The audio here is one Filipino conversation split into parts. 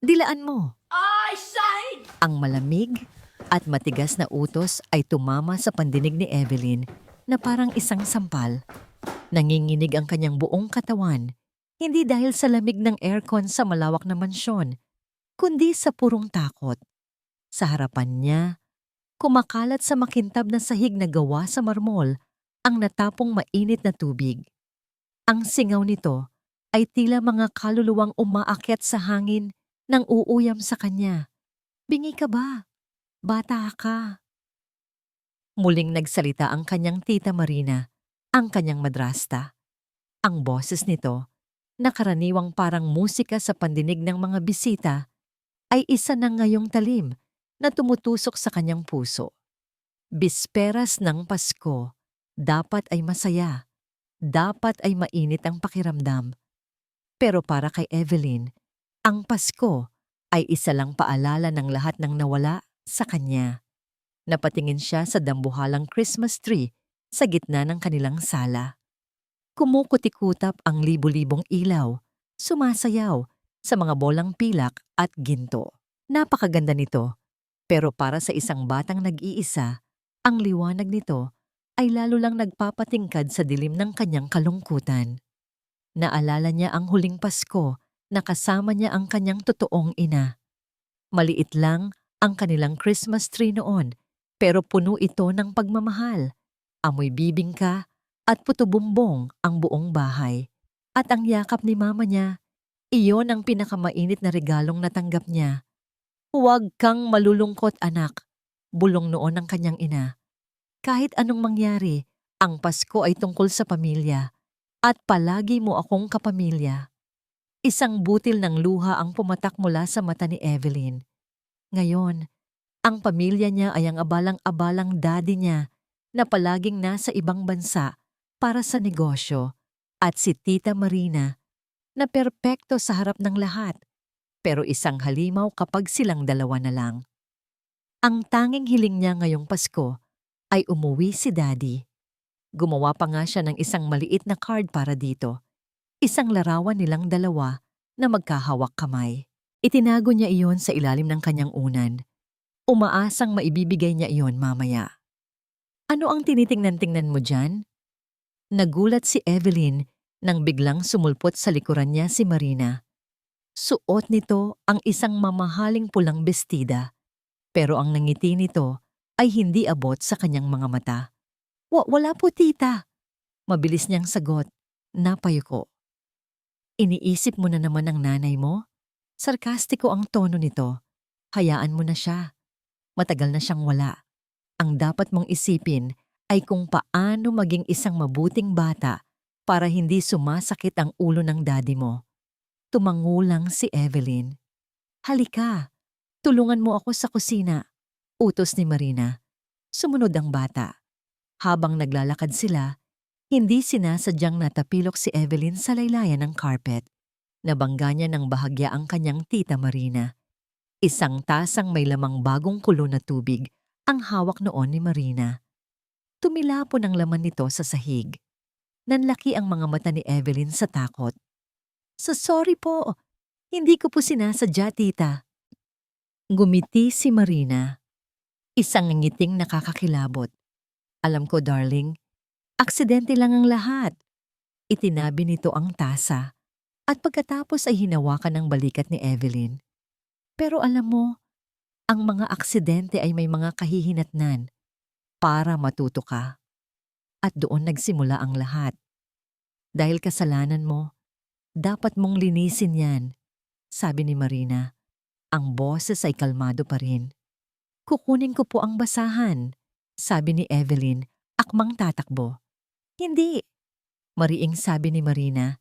Dilaan mo. I said! Ang malamig at matigas na utos ay tumama sa pandinig ni Evelyn na parang isang sampal. Nanginginig ang kanyang buong katawan, hindi dahil sa lamig ng aircon sa malawak na mansyon, kundi sa purong takot. Sa harapan niya, kumakalat sa makintab na sahig na gawa sa marmol ang natapong mainit na tubig. Ang singaw nito ay tila mga kaluluwang umaakyat sa hangin nang uuyam sa kanya. Bingi ka ba? Bata ka. Muling nagsalita ang kanyang tita Marina, ang kanyang madrasta. Ang boses nito, na karaniwang parang musika sa pandinig ng mga bisita, ay isa na ngayong talim na tumutusok sa kanyang puso. Bisperas ng Pasko, dapat ay masaya, dapat ay mainit ang pakiramdam. Pero para kay Evelyn, ang Pasko ay isa lang paalala ng lahat ng nawala sa kanya. Napatingin siya sa dambuhalang Christmas tree sa gitna ng kanilang sala. Kumukutikutap ang libu-libong ilaw, sumasayaw sa mga bolang pilak at ginto. Napakaganda nito, pero para sa isang batang nag-iisa, ang liwanag nito ay lalo lang nagpapatingkad sa dilim ng kanyang kalungkutan. Naalala niya ang huling Pasko na kasama niya ang kanyang totoong ina. Maliit lang ang kanilang Christmas tree noon, pero puno ito ng pagmamahal. Amoy bibingka at puto-bumbong ang buong bahay. At ang yakap ni mama niya, iyon ang pinakamainit na regalong natanggap niya. Huwag kang malulungkot anak, bulong noon ng kanyang ina. Kahit anong mangyari, ang Pasko ay tungkol sa pamilya at palagi mo akong kapamilya. Isang butil ng luha ang pumatak mula sa mata ni Evelyn. Ngayon, ang pamilya niya ay ang abalang-abalang daddy niya na palaging nasa ibang bansa para sa negosyo, at si Tita Marina na perpekto sa harap ng lahat, pero isang halimaw kapag silang dalawa na lang. Ang tanging hiling niya ngayong Pasko ay umuwi si Daddy. Gumawa pa nga siya ng isang maliit na card para dito, isang larawan nilang dalawa na magkahawak kamay. Itinago niya iyon sa ilalim ng kanyang unan. Umaasang maibibigay niya iyon mamaya. Ano ang tinitingnan-tingnan mo dyan? Nagulat si Evelyn nang biglang sumulpot sa likuran niya si Marina. Suot nito ang isang mamahaling pulang bestida, pero ang nangiti nito ay hindi abot sa kanyang mga mata. Wala po tita. Mabilis niyang sagot, napayuko. Iniisip mo na naman ang nanay mo? Sarkastiko ang tono nito. Hayaan mo na siya. Matagal na siyang wala. Ang dapat mong isipin ay kung paano maging isang mabuting bata para hindi sumasakit ang ulo ng daddy mo. Tumangulang si Evelyn. Halika, tulungan mo ako sa kusina, utos ni Marina. Sumunod ang bata. Habang naglalakad sila, hindi sinasadyang natapilok si Evelyn sa laylayan ng carpet. Nabangga niya ng bahagya ang kanyang tita Marina. Isang tasang may lamang bagong kulo na tubig ang hawak noon ni Marina. Tumilapon ang laman nito sa sahig. Nanlaki ang mga mata ni Evelyn sa takot. Sorry po, hindi ko po sinasadya, tita. Gumiti si Marina. Isang ngiting nakakakilabot. Alam ko, darling, aksidente lang ang lahat. Itinabi nito ang tasa at pagkatapos ay hinawakan ang balikat ni Evelyn. Pero alam mo, ang mga aksidente ay may mga kahihinatnan para matuto ka. At doon nagsimula ang lahat. Dahil kasalanan mo, dapat mong linisin yan, sabi ni Marina. Ang boses ay kalmado pa rin. Kukunin ko po ang basahan, sabi ni Evelyn, akmang tatakbo. Hindi, mariing sabi ni Marina.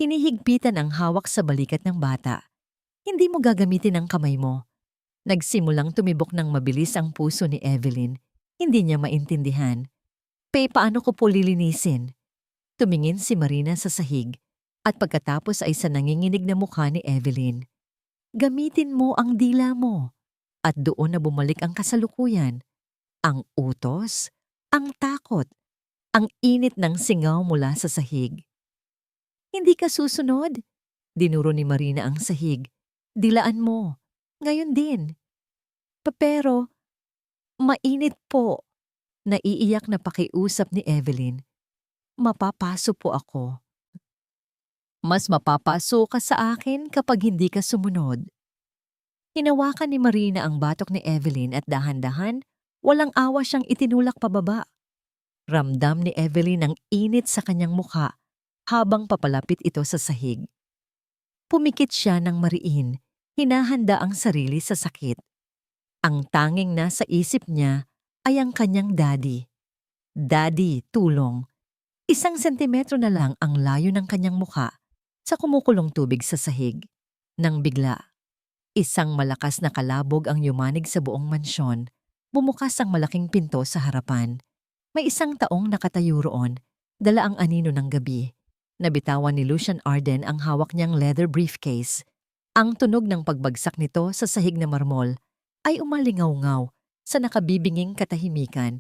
Hinihigpitan ang hawak sa balikat ng bata. Hindi mo gagamitin ang kamay mo. Nagsimulang tumibok ng mabilis ang puso ni Evelyn. Hindi niya maintindihan. Paano ko po lilinisin? Tumingin si Marina sa sahig at pagkatapos ay sa nanginginig na mukha ni Evelyn. Gamitin mo ang dila mo. At doon na bumalik ang kasalukuyan. Ang utos, ang takot, ang init ng singaw mula sa sahig. Hindi ka susunod? Dinuro ni Marina ang sahig. Dilaan mo. Ngayon din. Pero, mainit po. Naiiyak na pakiusap ni Evelyn. Mapapaso po ako. Mas mapapaso ka sa akin kapag hindi ka sumunod. Hinawakan ni Marina ang batok ni Evelyn at dahan-dahan, walang awa siyang itinulak pababa. Ramdam ni Evelyn ang init sa kanyang mukha habang papalapit ito sa sahig. Pumikit siya ng mariin, hinahanda ang sarili sa sakit. Ang tanging nasa isip niya ay ang kanyang daddy. Daddy, tulong. 1 sentimetro na lang ang layo ng kanyang mukha sa kumukulong tubig sa sahig. Nang bigla, isang malakas na kalabog ang yumanig sa buong mansyon. Bumukas ang malaking pinto sa harapan. May isang taong nakatayo roon, dala ang anino ng gabi. Nabitawan ni Lucian Arden ang hawak niyang leather briefcase. Ang tunog ng pagbagsak nito sa sahig na marmol ay umalingaw-ngaw sa nakabibinging katahimikan.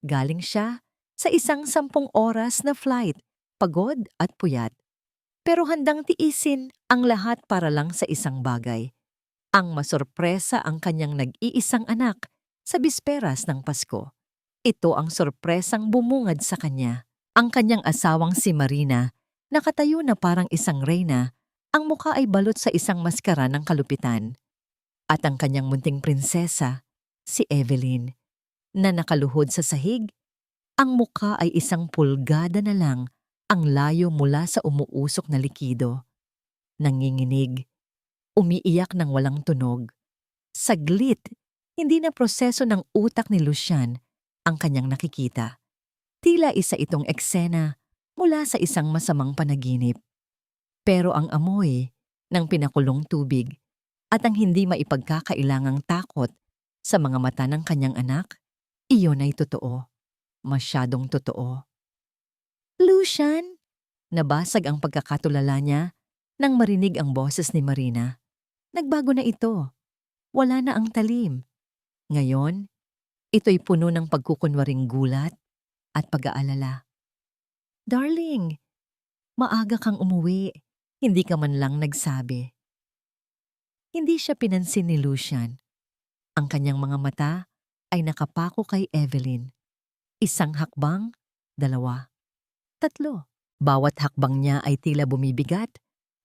Galing siya sa 10 oras na flight, pagod at puyat. Pero handang tiisin ang lahat para lang sa isang bagay. Ang masorpresa ang kanyang nag-iisang anak sa bisperas ng Pasko. Ito ang sorpresang bumungad sa kanya. Ang kanyang asawang si Marina, nakatayo na parang isang reyna, ang mukha ay balot sa isang maskara ng kalupitan. At ang kanyang munting prinsesa, si Evelyn, na nakaluhod sa sahig, ang mukha ay 1 pulgada na lang ang layo mula sa umuusok na likido. Nanginginig, umiiyak ng walang tunog. Saglit, hindi na proseso ng utak ni Lucian ang kanyang nakikita. Tila isa itong eksena mula sa isang masamang panaginip. Pero ang amoy ng pinakulong tubig at ang hindi maipagkakailangang takot sa mga mata ng kanyang anak, iyon ay totoo. Masyadong totoo. Lucian! Nabasag ang pagkakatulala niya nang marinig ang boses ni Marina. Nagbago na ito. Wala na ang talim. Ngayon, ito'y puno ng pagkukunwaring gulat at pag-aalala. Darling, maaga kang umuwi. Hindi ka man lang nagsabi. Hindi siya pinansin ni Lucian. Ang kanyang mga mata ay nakapako kay Evelyn. 1 hakbang, 2, 3. Bawat hakbang niya ay tila bumibigat,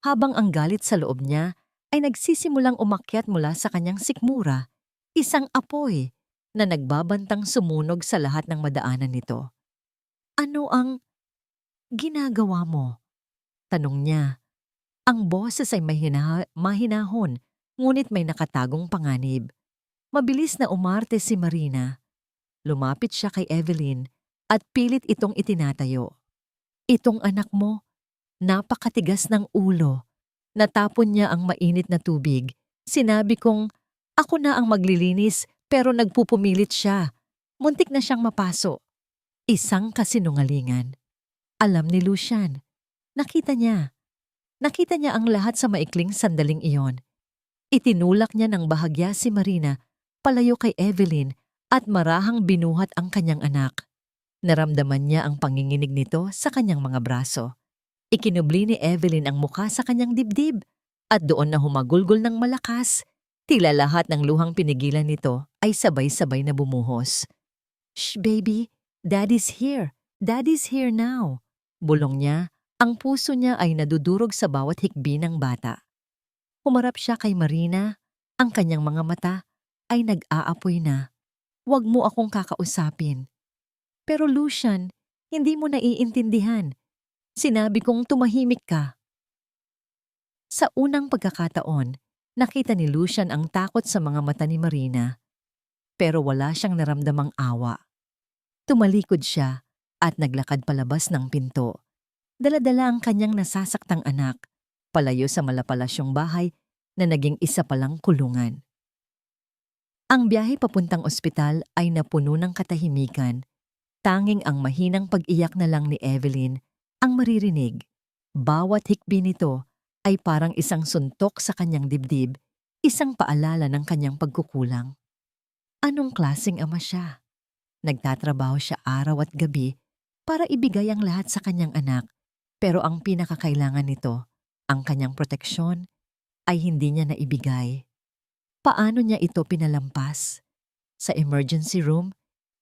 habang ang galit sa loob niya ay nagsisimulang umakyat mula sa kanyang sikmura, isang apoy na nagbabantang sumunog sa lahat ng madaanan nito. Ano ang ginagawa mo? Tanong niya. Ang boses ay mahinahon, ngunit may nakatagong panganib. Mabilis na umarte si Marina. Lumapit siya kay Evelyn at pilit itong itinatayo. Itong anak mo, napakatigas ng ulo. Natapon niya ang mainit na tubig. Sinabi kong, ako na ang maglilinis pero nagpupumilit siya. Muntik na siyang mapaso. Isang kasinungalingan. Alam ni Lucian. Nakita niya. Nakita niya ang lahat sa maikling sandaling iyon. Itinulak niya ng bahagya si Marina, palayo kay Evelyn at marahang binuhat ang kanyang anak. Naramdaman niya ang panginginig nito sa kanyang mga braso. Ikinubli ni Evelyn ang mukha sa kanyang dibdib at doon na humagulgol ng malakas. Tila lahat ng luhang pinigilan nito ay sabay-sabay na bumuhos. Shh baby, Daddy's here. Daddy's here now. Bulong niya, ang puso niya ay nadudurog sa bawat hikbi ng bata. Humarap siya kay Marina, ang kanyang mga mata ay nag-aapoy na. Huwag mo akong kakausapin. Pero Lucian, hindi mo naiintindihan. Sinabi kong tumahimik ka. Sa unang pagkakataon, nakita ni Lucian ang takot sa mga mata ni Marina. Pero wala siyang naramdamang awa. Tumalikod siya at naglakad palabas ng pinto. Dala-dala ang kanyang nasasaktang anak, palayo sa malapalasyong bahay na naging isa palang kulungan. Ang biyahe papuntang ospital ay napuno ng katahimikan. Tanging ang mahinang pag-iyak na lang ni Evelyn ang maririnig. Bawat hikbi nito ay parang isang suntok sa kanyang dibdib, isang paalala ng kanyang pagkukulang. Anong klaseng ama siya? Nagtatrabaho siya araw at gabi para ibigay ang lahat sa kanyang anak, pero ang pinakakailangan nito, ang kanyang proteksyon, ay hindi niya naibigay. Paano niya ito pinalampas? Sa emergency room,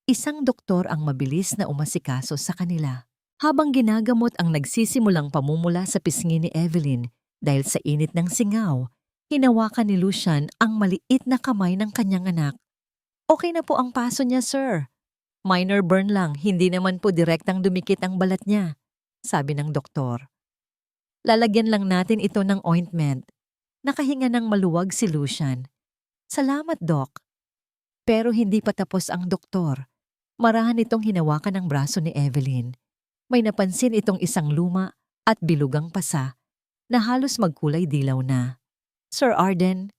isang doktor ang mabilis na umasikaso sa kanila. Habang ginagamot ang nagsisimulang pamumula sa pisngi ni Evelyn dahil sa init ng singaw, hinawakan ni Lucian ang maliit na kamay ng kanyang anak. Okay na po ang paso niya, sir. Minor burn lang, hindi naman po direktang dumikit ang balat niya, sabi ng doktor. Lalagyan lang natin ito ng ointment. Nakahinga ng maluwag si Lucian. Salamat, Doc. Pero hindi pa tapos ang doktor. Marahan itong hinawakan ng braso ni Evelyn. May napansin itong isang luma at bilugang pasa na halos magkulay dilaw na. Sir Arden,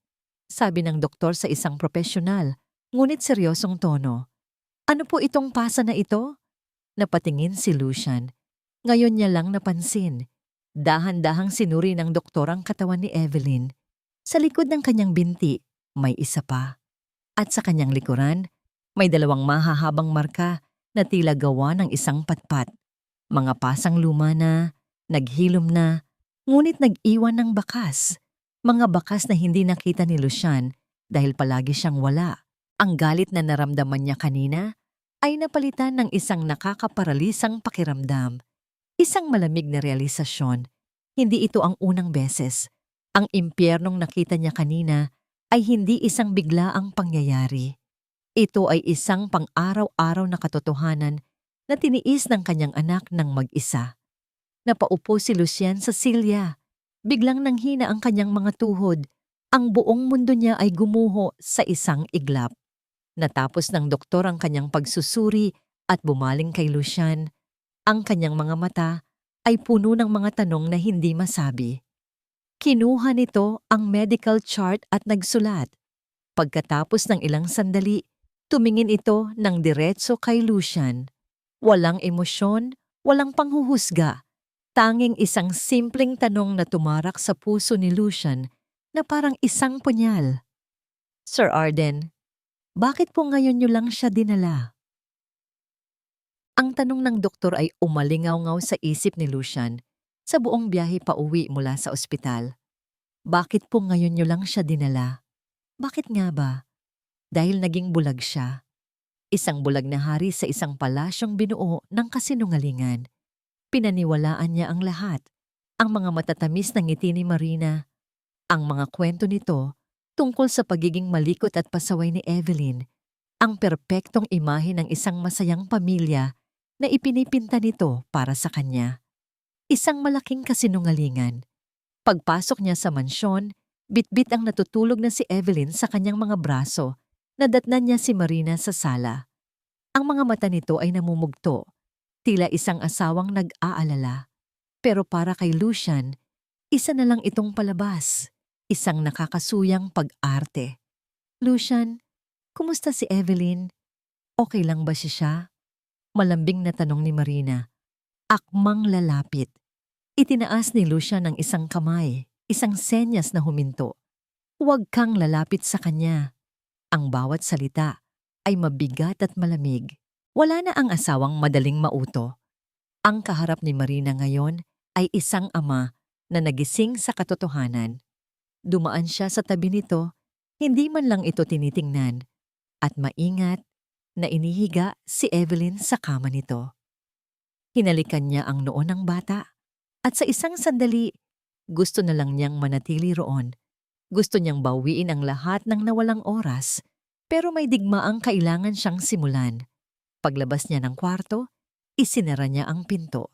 sabi ng doktor sa isang profesional, ngunit seryosong tono. Ano po itong pasa na ito? Napatingin si Lucian. Ngayon niya lang napansin. Dahan-dahang sinuri ng doktor ang katawan ni Evelyn. Sa likod ng kanyang binti, may isa pa. At sa kanyang likuran, may dalawang mahahabang marka na tila gawa ng isang patpat. Mga pasang luma na, naghilom na, ngunit nag-iwan ng bakas. Mga bakas na hindi nakita ni Lucian dahil palagi siyang wala. Ang galit na naramdaman niya kanina ay napalitan ng isang nakakaparalisang pakiramdam. Isang malamig na realisasyon. Hindi ito ang unang beses. Ang impyernong nakita niya kanina ay hindi isang biglaang pangyayari. Ito ay isang pang-araw-araw na katotohanan na tiniis ng kanyang anak ng mag-isa. Napaupo si Lucian sa silya. Biglang nanghina ang kanyang mga tuhod. Ang buong mundo niya ay gumuho sa isang iglap. Natapos ng doktor ang kanyang pagsusuri at bumaling kay Lucian, ang kanyang mga mata ay puno ng mga tanong na hindi masabi. Kinuha nito ang medical chart at nagsulat. Pagkatapos ng ilang sandali, tumingin ito ng diretso kay Lucian. Walang emosyon, walang panghuhusga. Tanging isang simpleng tanong na tumarak sa puso ni Lucian na parang isang punyal. Sir Arden, bakit po ngayon niyo lang siya dinala? Ang tanong ng doktor ay umalingaw-ngaw sa isip ni Lucian sa buong biyahe pauwi mula sa ospital. Bakit po ngayon niyo lang siya dinala? Bakit nga ba? Dahil naging bulag siya. Isang bulag na hari sa isang palasyong binuo ng kasinungalingan. Pinaniwalaan niya ang lahat. Ang mga matatamis na ngiti ni Marina. Ang mga kwento nito tungkol sa pagiging malikot at pasaway ni Evelyn. Ang perpektong imahe ng isang masayang pamilya na ipinipinta nito para sa kanya. Isang malaking kasinungalingan. Pagpasok niya sa mansyon, bitbit ang natutulog na si Evelyn sa kanyang mga braso. Nadatnan niya si Marina sa sala. Ang mga mata nito ay namumugto, tila isang asawang nag-aalala. Pero para kay Lucian, isa na lang itong palabas, isang nakakasuyang pag-arte. Lucian, kumusta si Evelyn? Okay lang ba siya? Malambing na tanong ni Marina. Akmang lalapit. Itinaas ni Lucian ang isang kamay, isang senyas na huminto. Huwag kang lalapit sa kanya. Ang bawat salita ay mabigat at malamig. Wala na ang asawang madaling mauto. Ang kaharap ni Marina ngayon ay isang ama na nagising sa katotohanan. Dumaan siya sa tabi nito, hindi man lang ito tinitingnan, at maingat na inihiga si Evelyn sa kama nito. Hinalikan niya ang noo ng bata, at sa isang sandali, gusto na lang niyang manatili roon. Gusto niyang bawiin ang lahat ng nawalang oras, pero may digmaang kailangan siyang simulan. Paglabas niya ng kwarto, isinara niya ang pinto.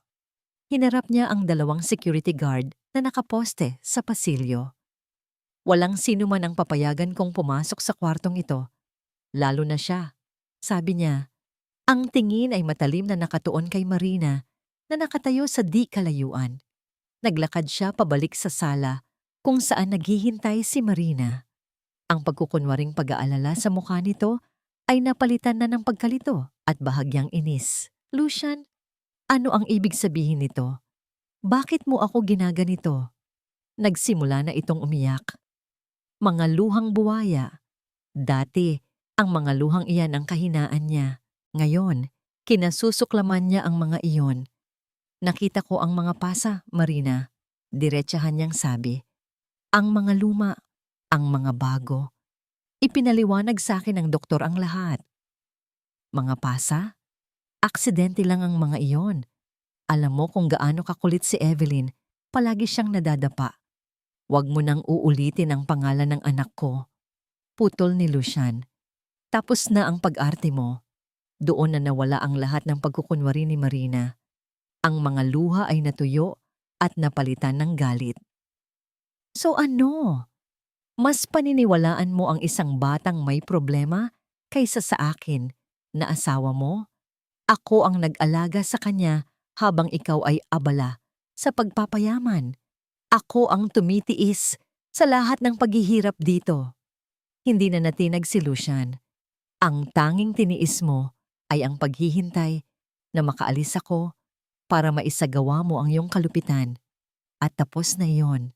Hinarap niya ang dalawang security guard na nakaposte sa pasilyo. Walang sino man ang papayagan kong pumasok sa kwartong ito. Lalo na siya, sabi niya. Ang tingin ay matalim na nakatuon kay Marina na nakatayo sa di kalayuan. Naglakad siya pabalik sa sala kung saan naghihintay si Marina. Ang pagkukunwaring pag-aalala sa mukha nito ay napalitan na ng pagkalito at bahagyang inis. Lucian, ano ang ibig sabihin nito? Bakit mo ako ginaganito? Nagsimula na itong umiyak. Mga luhang buwaya. Dati, ang mga luhang iyan ang kahinaan niya. Ngayon, kinasusuklaman niya ang mga iyon. Nakita ko ang mga pasa, Marina. Diretsahan niyang sabi. Ang mga luma, ang mga bago. Ipinaliwanag sa akin ng doktor ang lahat. Mga pasa? Aksidente lang ang mga iyon. Alam mo kung gaano kakulit si Evelyn, palagi siyang nadadapa. Huwag mo nang uulitin ang pangalan ng anak ko. Putol ni Lucian. Tapos na ang pag-arte mo. Doon na nawala ang lahat ng pagkukunwari ni Marina. Ang mga luha ay natuyo at napalitan ng galit. So ano? Mas paniniwalaan mo ang isang batang may problema kaysa sa akin na asawa mo? Ako ang nag-alaga sa kanya habang ikaw ay abala sa pagpapayaman. Ako ang tumitiis sa lahat ng paghihirap dito. Hindi na natinag si Lucian. Ang tanging tiniis mo ay ang paghihintay na makaalis ako para maisagawa mo ang iyong kalupitan. At tapos na iyon.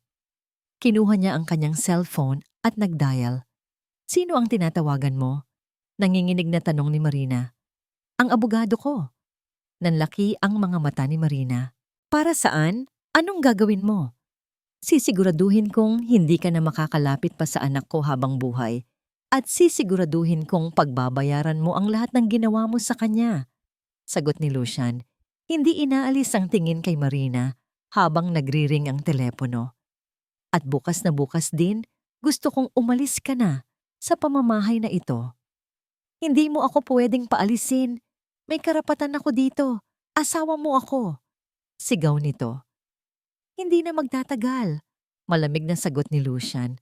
Kinuha niya ang kanyang cellphone at nag-dial. Sino ang tinatawagan mo? Nanginginig na tanong ni Marina. Ang abogado ko. Nanlaki ang mga mata ni Marina. Para saan? Anong gagawin mo? Sisiguraduhin kong hindi ka na makakalapit pa sa anak ko habang buhay. At sisiguraduhin kong pagbabayaran mo ang lahat ng ginawa mo sa kanya. Sagot ni Lucian. Hindi inaalis ang tingin kay Marina habang nagriring ang telepono. At bukas na bukas din, gusto kong umalis ka na sa pamamahay na ito. Hindi mo ako pwedeng paalisin. May karapatan ako dito. Asawa mo ako. Sigaw nito. Hindi na magtatagal. Malamig na sagot ni Lucian.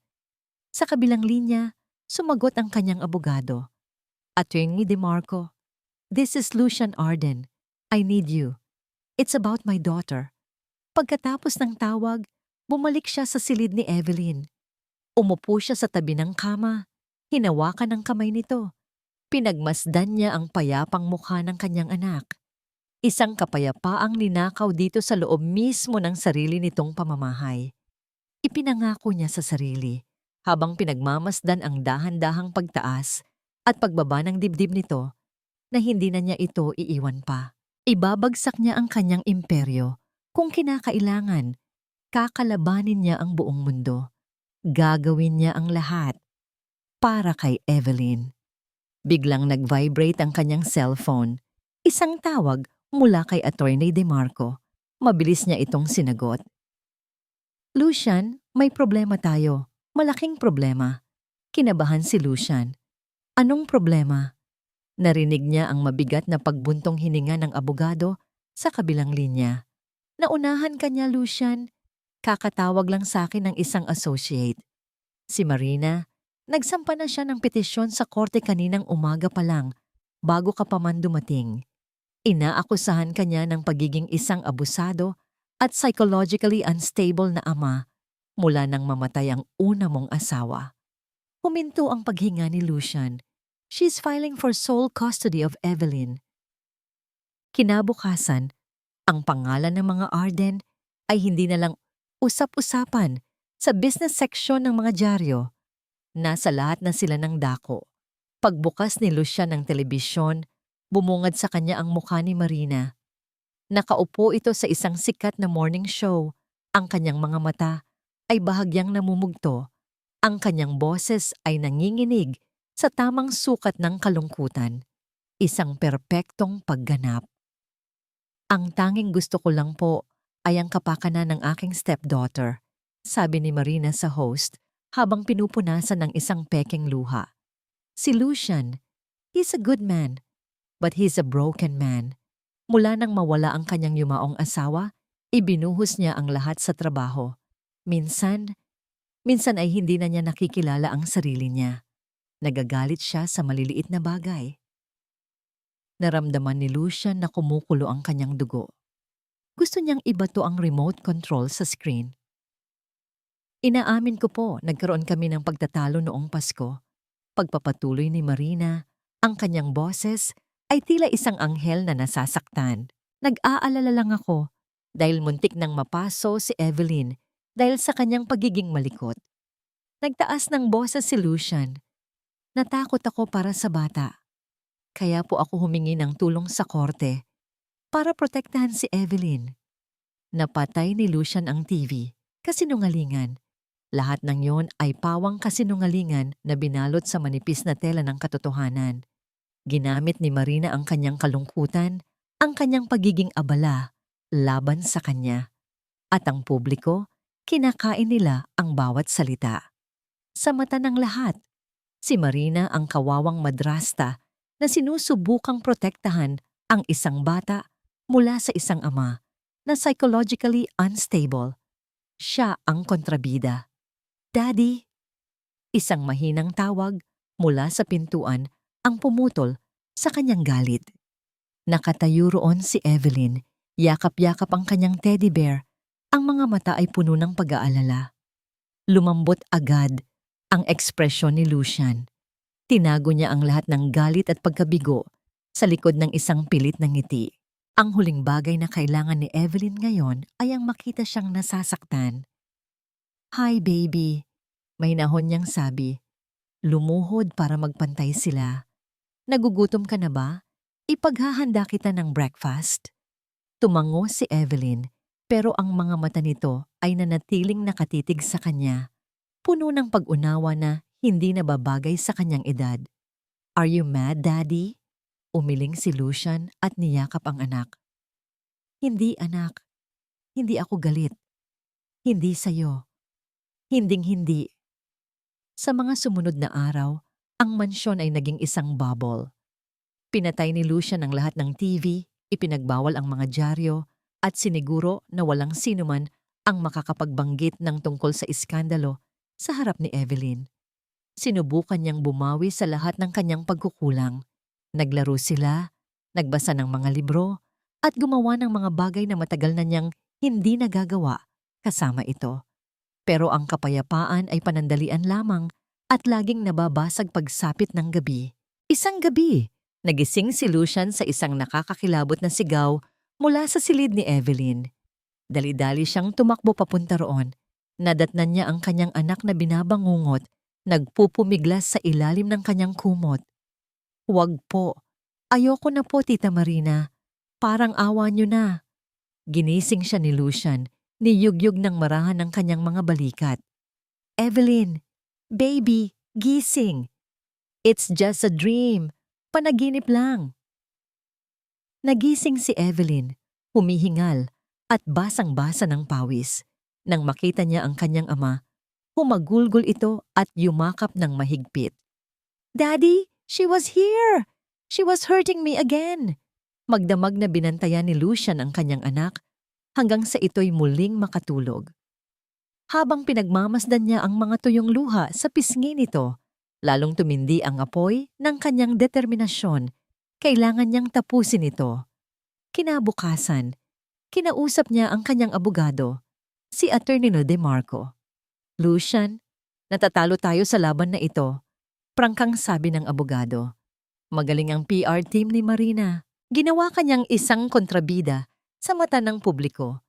Sa kabilang linya, sumagot ang kanyang abogado. Attorney DeMarco, this is Lucian Arden. I need you. It's about my daughter. Pagkatapos ng tawag, bumalik siya sa silid ni Evelyn. Umupo siya sa tabi ng kama. Hinawakan ang kamay nito. Pinagmasdan niya ang payapang mukha ng kanyang anak. Isang kapayapaang ninakaw dito sa loob mismo ng sarili nitong pamamahay. Ipinangako niya sa sarili habang pinagmamasdan ang dahan-dahang pagtaas at pagbaba ng dibdib nito na hindi na niya ito iiwan pa. Ibabagsak niya ang kanyang imperyo kung kinakailangan. Kakalabanin niya ang buong mundo. Gagawin niya ang lahat para kay Evelyn. Biglang nag-vibrate ang kanyang cellphone. Isang tawag mula kay Attorney DeMarco. Mabilis niya itong sinagot. Lucian, may problema tayo. Malaking problema. Kinabahan si Lucian. Anong problema? Narinig niya ang mabigat na pagbuntong hininga ng abogado sa kabilang linya. Naunahan ka niya, Lucian. Kakatawag lang sa akin ng isang associate. Si Marina, nagsampa na siya ng petisyon sa korte kaninang umaga pa lang bago ka pa man dumating. Inaakusahan ka niya ng pagiging isang abusado at psychologically unstable na ama mula nang mamatay ang una mong asawa. Huminto ang paghinga ni Lucian. She's filing for sole custody of Evelyn. Kinabukasan, ang pangalan ng mga Arden ay hindi na lang usap-usapan sa business section ng mga dyaryo. Nasa lahat na sila ng dako. Pagbukas ni Lucian ng telebisyon, bumungad sa kanya ang mukha ni Marina. Nakaupo ito sa isang sikat na morning show. Ang kanyang mga mata ay bahagyang namumugto. Ang kanyang boses ay nanginginig sa tamang sukat ng kalungkutan. Isang perpektong pagganap. Ang tanging gusto ko lang po ay ang kapakanan ng aking stepdaughter, sabi ni Marina sa host habang pinupunasan ng isang peking luha. Si Lucian, he's a good man, but he's a broken man. Mula nang mawala ang kanyang yumaong asawa, ibinuhos niya ang lahat sa trabaho. Minsan ay hindi na niya nakikilala ang sarili niya. Nagagalit siya sa maliliit na bagay. Naramdaman ni Lucian na kumukulo ang kanyang dugo. Gusto niyang ibato ang remote control sa screen. Inaamin ko po, nagkaroon kami ng pagtatalo noong Pasko. Pagpapatuloy ni Marina, ang kanyang boses ay tila isang anghel na nasasaktan. Nag-aalala lang ako dahil muntik nang mapaso si Evelyn dahil sa kanyang pagiging malikot. Nagtaas ng boses si Lucian. Natakot ako para sa bata. Kaya po ako humingi ng tulong sa korte para protektahan si Evelyn. Napatay ni Lucian ang TV, kasinungalingan. Lahat ng yon ay pawang kasinungalingan na binalot sa manipis na tela ng katotohanan. Ginamit ni Marina ang kanyang kalungkutan, ang kanyang pagiging abala, laban sa kanya. At ang publiko, kinakain nila ang bawat salita. Sa mata ng lahat, si Marina ang kawawang madrasta na sinusubukang protektahan ang isang bata mula sa isang ama na psychologically unstable. Siya ang kontrabida. Daddy! Isang mahinang tawag mula sa pintuan ang pumutol sa kanyang galit. Nakatayo roon si Evelyn, yakap-yakap ang kanyang teddy bear, ang mga mata ay puno ng pag-aalala. Lumambot agad ang ekspresyon ni Lucian. Tinago niya ang lahat ng galit at pagkabigo sa likod ng isang pilit na ngiti. Ang huling bagay na kailangan ni Evelyn ngayon ay ang makita siyang nasasaktan. "Hi, baby," mahinahon niyang sabi. Lumuhod para magpantay sila. "Nagugutom ka na ba? Ipaghahanda kita ng breakfast." Tumango si Evelyn, pero ang mga mata nito ay nanatiling nakatitig sa kanya, puno ng pag-unawa na hindi nababagay sa kanyang edad. "Are you mad, Daddy?" Umiling si Lucian at niyakap ang anak. "Hindi, anak. Hindi ako galit. Hindi sa'yo. Hinding-hindi." Sa mga sumunod na araw, ang mansyon ay naging isang bubble. Pinatay ni Lucian ang lahat ng TV, ipinagbawal ang mga dyaryo, at siniguro na walang sinuman ang makakapagbanggit ng tungkol sa iskandalo sa harap ni Evelyn. Sinubukan niyang bumawi sa lahat ng kanyang pagkukulang. Naglaro sila, nagbasa ng mga libro, at gumawa ng mga bagay na matagal na niyang hindi nagagawa kasama ito. Pero ang kapayapaan ay panandalian lamang at laging nababasag pagsapit ng gabi. Isang gabi, nagising si Lucian sa isang nakakakilabot na sigaw mula sa silid ni Evelyn. Dali-dali siyang tumakbo papunta roon. Nadatnan niya ang kanyang anak na binabangungot, nagpupumiglas sa ilalim ng kanyang kumot. "Huwag po. Ayoko na po, Tita Marina. Parang awa niyo na." Ginising siya ni Lucian, niyugyug ng marahan ng kanyang mga balikat. "Evelyn, baby, gising. It's just a dream. Panaginip lang." Nagising si Evelyn, humihingal at basang-basa ng pawis. Nang makita niya ang kanyang ama, humagulgol ito at yumakap ng mahigpit. "Daddy, she was here! She was hurting me again!" Magdamag na binantayan ni Lucian ang kanyang anak hanggang sa ito'y muling makatulog. Habang pinagmamasdan niya ang mga tuyong luha sa pisngi nito, lalong tumindi ang apoy ng kanyang determinasyon. Kailangan niyang tapusin ito. Kinabukasan, kinausap niya ang kanyang abogado, si Attorney De Marco. "Lucian, natatalo tayo sa laban na ito," prangkang sabi ng abogado. Magaling ang PR team ni Marina. Ginawa kanyang isang kontrabida sa mata ng publiko.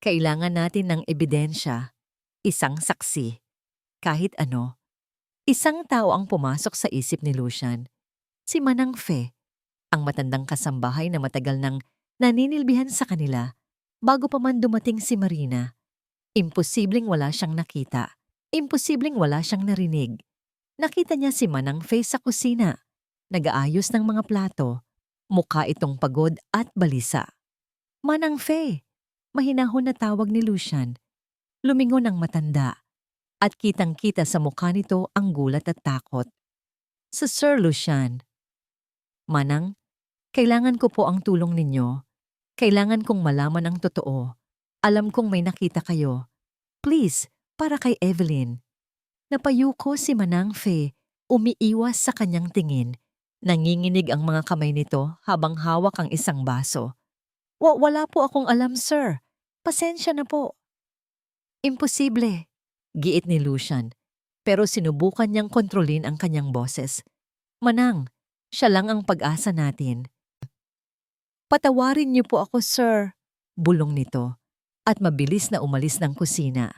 Kailangan natin ng ebidensya, isang saksi, kahit ano. Isang tao ang pumasok sa isip ni Lucian. Si Manang Fe, ang matandang kasambahay na matagal nang naninilbihan sa kanila bago pa man dumating si Marina. Imposibleng wala siyang nakita. Imposibleng wala siyang narinig. Nakita niya si Manang Fe sa kusina, nag-aayos ng mga plato, mukha itong pagod at balisa. "Manang Fe," mahinahon na tawag ni Lucian. Lumingon ang matanda, at kitang-kita sa mukha nito ang gulat at takot. "Sa Sir Lucian." "Manang, kailangan ko po ang tulong ninyo. Kailangan kong malaman ang totoo. Alam kong may nakita kayo. Please, para kay Evelyn." Napayuko si Manang Fe, umiiwas sa kanyang tingin. Nanginginig ang mga kamay nito habang hawak ang isang baso. Wala po akong alam, sir. Pasensya na po." "Imposible," giit ni Lucian, pero sinubukan niyang kontrolin ang kanyang boses. "Manang, siya lang ang pag-asa natin." "Patawarin niyo po ako, sir," bulong nito, at mabilis na umalis ng kusina.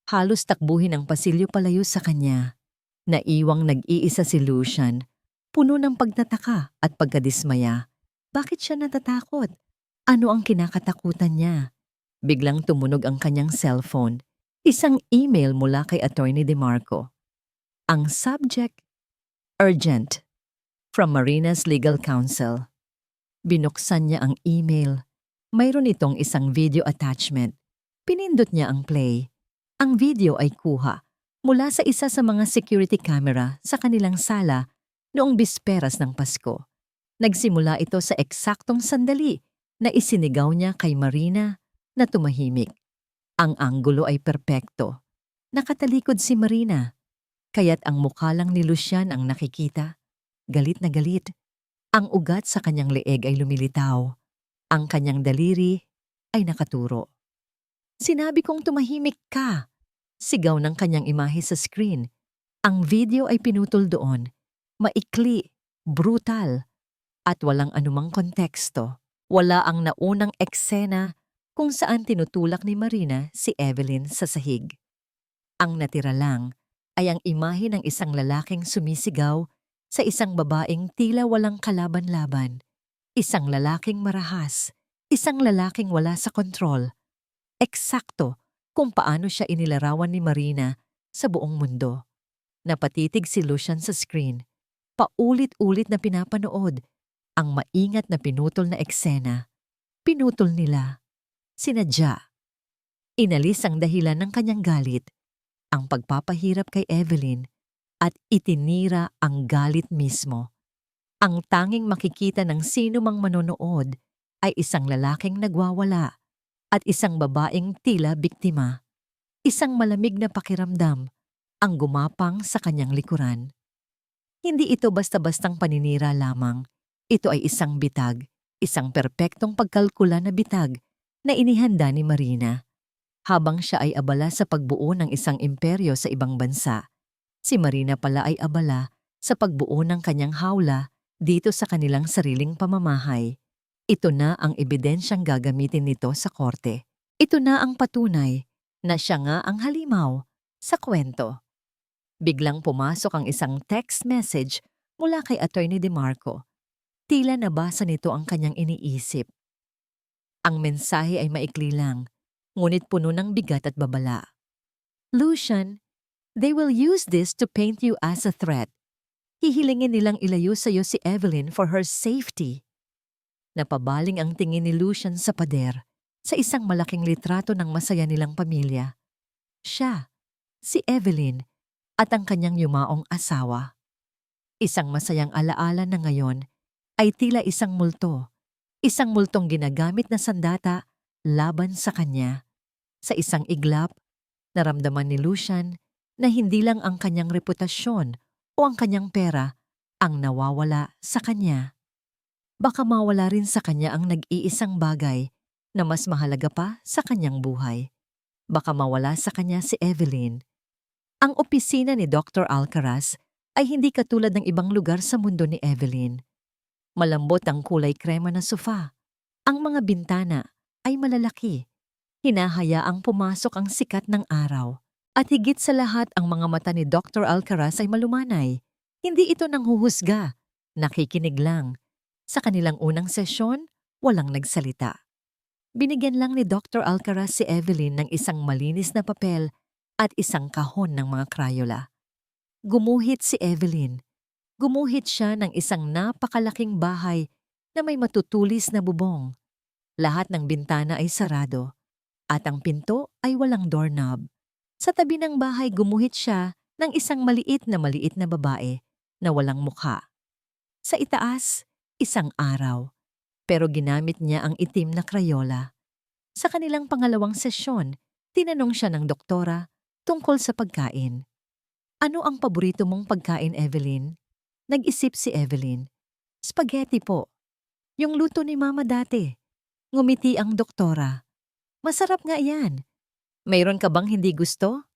Halos takbuhin ang pasilyo palayo sa kanya. Naiwang nag-iisa si Lucian, puno ng pagtataka at pagkadismaya. Bakit siya natatakot? Ano ang kinakatakutan niya? Biglang tumunog ang kanyang cellphone. Isang email mula kay Attorney DeMarco. Ang subject, urgent, from Marina's legal counsel. Binuksan niya ang email. Mayroon itong isang video attachment. Pinindot niya ang play. Ang video ay kuha mula sa isa sa mga security camera sa kanilang sala noong bisperas ng Pasko. Nagsimula ito sa eksaktong sandali na isinigaw niya kay Marina na tumahimik. Ang anggulo ay perpekto. Nakatalikod si Marina, kaya't ang mukha lang ni Lucian ang nakikita. Galit na galit. Ang ugat sa kanyang leeg ay lumilitaw. Ang kanyang daliri ay nakaturo. Sinabi kong tumahimik ka. Sigaw ng kanyang imahe sa screen. Ang video ay pinutol doon. Maikli, brutal, at walang anumang konteksto. Wala ang naunang eksena kung saan tinutulak ni Marina si Evelyn sa sahig. Ang natira lang ay ang imahe ng isang lalaking sumisigaw sa isang babaeng tila walang kalaban-laban. Isang lalaking marahas, isang lalaking wala sa kontrol. Eksakto kung paano siya inilarawan ni Marina sa buong mundo. Napatitig si Lucian sa screen. Paulit-ulit na pinapanood ang maingat na pinutol na eksena. Pinutol nila. Sinadya. Inalis ang dahilan ng kanyang galit, ang pagpapahirap kay Evelyn, at itinira ang galit mismo. Ang tanging makikita ng sino mang manonood ay isang lalaking nagwawala at isang babaeng tila biktima. Isang malamig na pakiramdam ang gumapang sa kanyang likuran. Hindi ito basta-bastang paninira lamang. Ito ay isang bitag, isang perpektong pagkalkula na bitag na inihanda ni Marina. Habang siya ay abala sa pagbuo ng isang imperyo sa ibang bansa, si Marina pala ay abala sa pagbuo ng kanyang hawla dito sa kanilang sariling pamamahay. Ito na ang ebidensyang gagamitin nito sa korte. Ito na ang patunay na siya nga ang halimaw sa kwento. Biglang pumasok ang isang text message mula kay Attorney DeMarco. Tila nabasa nito ang kanyang iniisip. Ang mensahe ay maikli lang, ngunit puno ng bigat at babala. Lucian, they will use this to paint you as a threat. Hihilingin nilang ilayo sa iyo si Evelyn for her safety. Napabaling ang tingin ni Lucian sa pader, sa isang malaking litrato ng masaya nilang pamilya. Siya, si Evelyn, at ang kanyang yumaong asawa. Isang masayang alaala na ngayon ay tila isang multong ginagamit na sandata laban sa kanya. Sa isang iglap, naramdaman ni Lucian na hindi lang ang kanyang reputasyon o ang kanyang pera ang nawawala sa kanya. Baka mawala rin sa kanya ang nag-iisang bagay na mas mahalaga pa sa kanyang buhay. Baka mawala sa kanya si Evelyn. Ang opisina ni Dr. Alcaraz ay hindi katulad ng ibang lugar sa mundo ni Evelyn. Malambot ang kulay krema na sofa. Ang mga bintana ay malalaki. Hinahayaang pumasok ang sikat ng araw. At higit sa lahat, ang mga mata ni Dr. Alcaraz ay malumanay. Hindi ito nanghuhusga. Nakikinig lang. Sa kanilang unang sesyon, walang nagsalita. Binigyan lang ni Dr. Alcaraz si Evelyn ng isang malinis na papel at isang kahon ng mga krayola. Gumuhit si Evelyn. Gumuhit siya ng isang napakalaking bahay na may matutulis na bubong. Lahat ng bintana ay sarado at ang pinto ay walang doorknob. Sa tabi ng bahay gumuhit siya ng isang maliit na babae na walang mukha. Sa itaas, isang araw, pero ginamit niya ang itim na krayola. Sa kanilang pangalawang sesyon, tinanong siya ng doktora tungkol sa pagkain. Ano ang paborito mong pagkain, Evelyn? Nag-isip si Evelyn. Spaghetti po. Yung luto ni Mama dati. Ngumiti ang doktora. Masarap nga yan. Mayroon ka bang hindi gusto?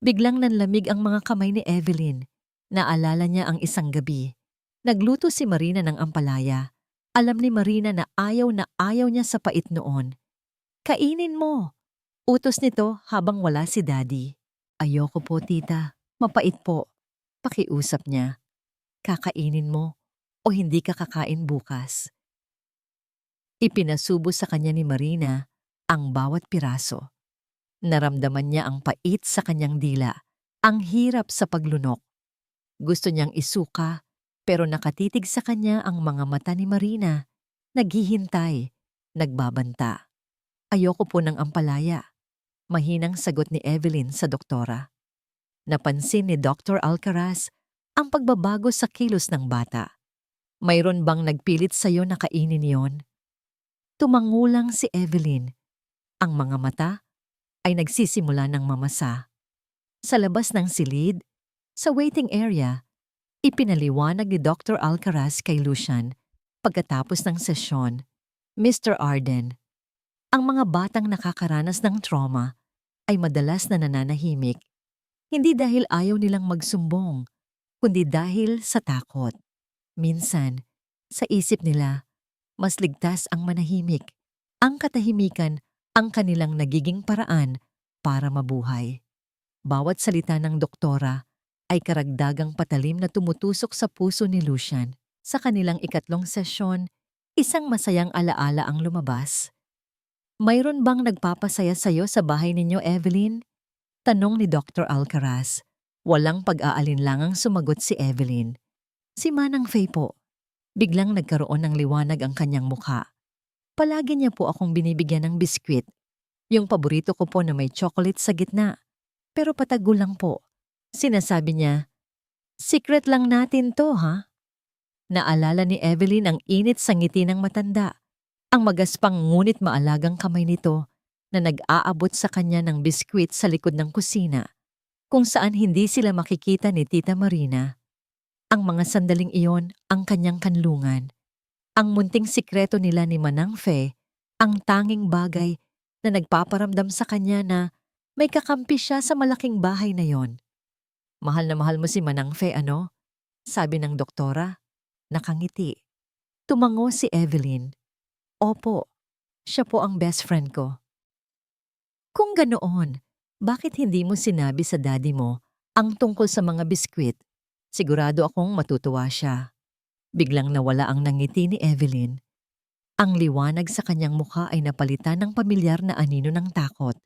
Biglang nanlamig ang mga kamay ni Evelyn. Naalala niya ang isang gabi. Nagluto si Marina ng ampalaya. Alam ni Marina na ayaw niya sa pait noon. Kainin mo. Utos nito habang wala si Daddy. Ayoko po, tita. Mapait po. Pakiusap niya. Kakainin mo o hindi ka kakain bukas. Ipinasubo sa kanya ni Marina ang bawat piraso. Naramdaman niya ang pait sa kanyang dila, ang hirap sa paglunok. Gusto niyang isuka, pero nakatitig sa kanya ang mga mata ni Marina. Naghihintay, nagbabanta. Ayoko po ng ampalaya. Mahinang sagot ni Evelyn sa doktora. Napansin ni Dr. Alcaraz ang pagbabago sa kilos ng bata. Mayroon bang nagpilit sa'yo na kainin yon? Tumangulang si Evelyn. Ang mga mata ay nagsisimula ng mamasa. Sa labas ng silid, sa waiting area, ipinaliwanag ni Dr. Alcaraz kay Lucian pagkatapos ng sesyon. Mr. Arden, ang mga batang nakakaranas ng trauma ay madalas na nananahimik, hindi dahil ayaw nilang magsumbong, kundi dahil sa takot. Minsan, sa isip nila, mas ligtas ang manahimik. Ang katahimikan ang kanilang nagiging paraan para mabuhay. Bawat salita ng doktora ay karagdagang patalim na tumutusok sa puso ni Lucian. Sa kanilang ikatlong sesyon, isang masayang alaala ang lumabas. Mayroon bang nagpapasaya sa'yo sa bahay ninyo, Evelyn? Tanong ni Dr. Alcaraz. Walang pag-aalinlangang sumagot si Evelyn. Si Manang Faye po. Biglang nagkaroon ng liwanag ang kanyang mukha. Palagi niya po akong binibigyan ng biskwit. Yung paborito ko po na may chocolate sa gitna. Pero patago lang po. Sinasabi niya, "Secret lang natin to, ha?" Naalala ni Evelyn ang init sa ngiti ng matanda. Ang magaspang ngunit maalagang kamay nito na nag-aabot sa kanya ng biskwit sa likod ng kusina, kung saan hindi sila makikita ni Tita Marina. Ang mga sandaling iyon ang kanyang kanlungan. Ang munting sikreto nila ni Manang Faye, ang tanging bagay na nagpaparamdam sa kanya na may kakampi siya sa malaking bahay na yon. Mahal na mahal mo si Manang Faye, ano? Sabi ng doktora. Nakangiti. Tumango si Evelyn. Opo, siya po ang best friend ko. Kung ganoon, bakit hindi mo sinabi sa daddy mo ang tungkol sa mga biskwit? Sigurado akong matutuwa siya. Biglang nawala ang nangiti ni Evelyn. Ang liwanag sa kanyang mukha ay napalitan ng pamilyar na anino ng takot.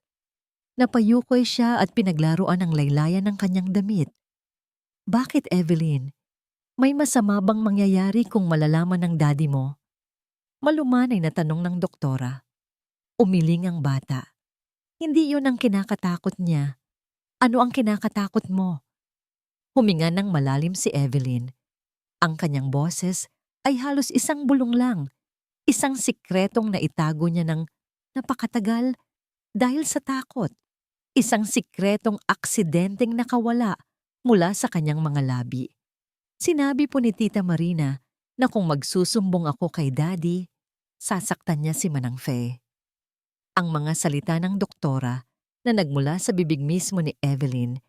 Napayukoy siya at pinaglaruan ang laylayan ng kanyang damit. Bakit, Evelyn? May masama bang mangyayari kung malalaman ng daddy mo? Malumanay na tanong ng doktora. Umiling ang bata. Hindi yun ang kinakatakot niya. Ano ang kinakatakot mo? Huminga ng malalim si Evelyn. Ang kanyang boses ay halos isang bulong lang. Isang sikretong naitago niya ng napakatagal dahil sa takot. Isang sikretong aksidenteng nakawala mula sa kanyang mga labi. Sinabi po ni Tita Marina na kung magsusumbong ako kay Daddy, sasaktan niya si Manang Faye. Ang mga salita ng doktora na nagmula sa bibig mismo ni Evelyn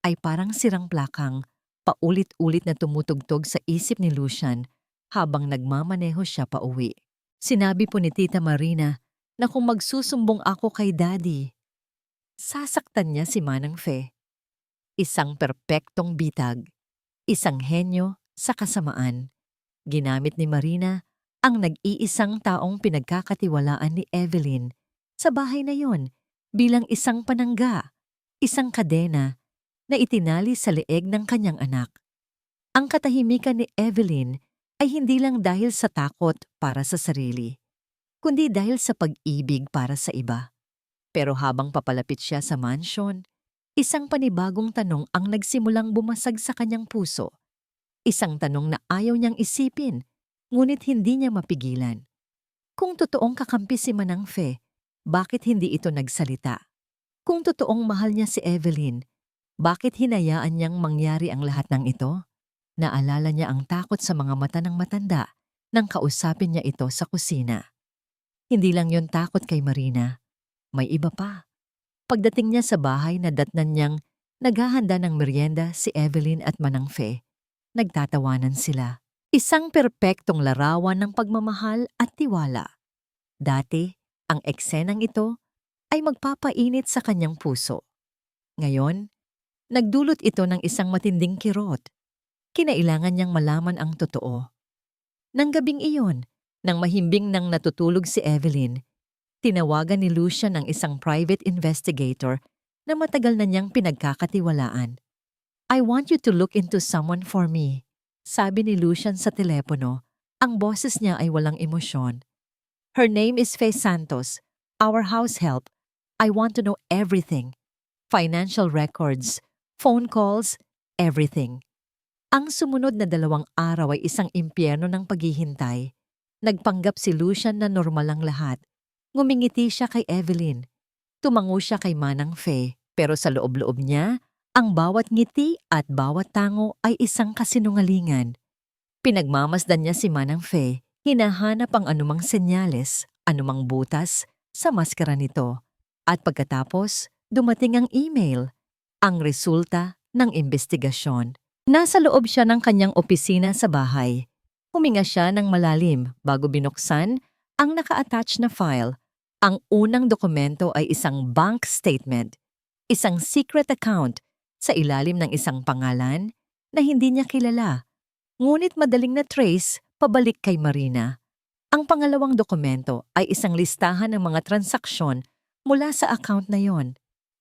ay parang sirang plakang paulit-ulit na tumutugtog sa isip ni Lucian habang nagmamaneho siya pauwi. Sinabi po ni Tita Marina na kung magsusumbong ako kay Daddy, sasaktan niya si Manang Faye. Isang perpektong bitag, isang henyo sa kasamaan. Ginamit ni Marina ang nag-iisang taong pinagkakatiwalaan ni Evelyn sa bahay na yon bilang isang panangga, isang kadena na itinali sa leeg ng kanyang anak. Ang katahimikan ni Evelyn ay hindi lang dahil sa takot para sa sarili, kundi dahil sa pag-ibig para sa iba. Pero habang papalapit siya sa mansyon, isang panibagong tanong ang nagsimulang bumasag sa kanyang puso. Isang tanong na ayaw niyang isipin, ngunit hindi niya mapigilan. Kung totoong kakampi si Manang Faye, bakit hindi ito nagsalita? Kung totoong mahal niya si Evelyn, bakit hinayaan niyang mangyari ang lahat ng ito? Naalala niya ang takot sa mga mata ng matanda nang kausapin niya ito sa kusina. Hindi lang yon takot kay Marina. May iba pa. Pagdating niya sa bahay, nadatnan niyang naghahanda ng merienda si Evelyn at Manang Faye. Nagtatawanan sila. Isang perpektong larawan ng pagmamahal at tiwala. Dati, ang eksenang ito ay magpapainit sa kanyang puso. Ngayon, nagdulot ito ng isang matinding kirot. Kinailangan niyang malaman ang totoo. Nang gabing iyon, nang mahimbing nang natutulog si Evelyn, Tinawagan ni Lucian ang isang private investigator na matagal na niyang pinagkakatiwalaan. "I want you to look into someone for me," sabi ni Lucian sa telepono. Ang boses niya ay walang emosyon. "Her name is Faye Santos, our house help. I want to know everything. Financial records, phone calls, everything." Ang sumunod na 2 araw ay isang impyerno ng paghihintay. Nagpanggap si Lucian na normal ang lahat. Ngumingiti siya kay Evelyn. Tumango siya kay Manang Faye, pero sa loob-loob niya, ang bawat ngiti at bawat tango ay isang kasinungalingan. Pinagmamasdan niya si Manang Faye, hinahanap ang anumang senyales, anumang butas sa maskara nito. At pagkatapos, dumating ang email, ang resulta ng investigasyon. Nasa loob siya ng kanyang opisina sa bahay. Huminga siya ng malalim bago binuksan ang naka-attach na file. Ang unang dokumento ay isang bank statement, isang secret account sa ilalim ng isang pangalan na hindi niya kilala, ngunit madaling na trace pabalik kay Marina. Ang pangalawang dokumento ay isang listahan ng mga transaksyon mula sa account na yon.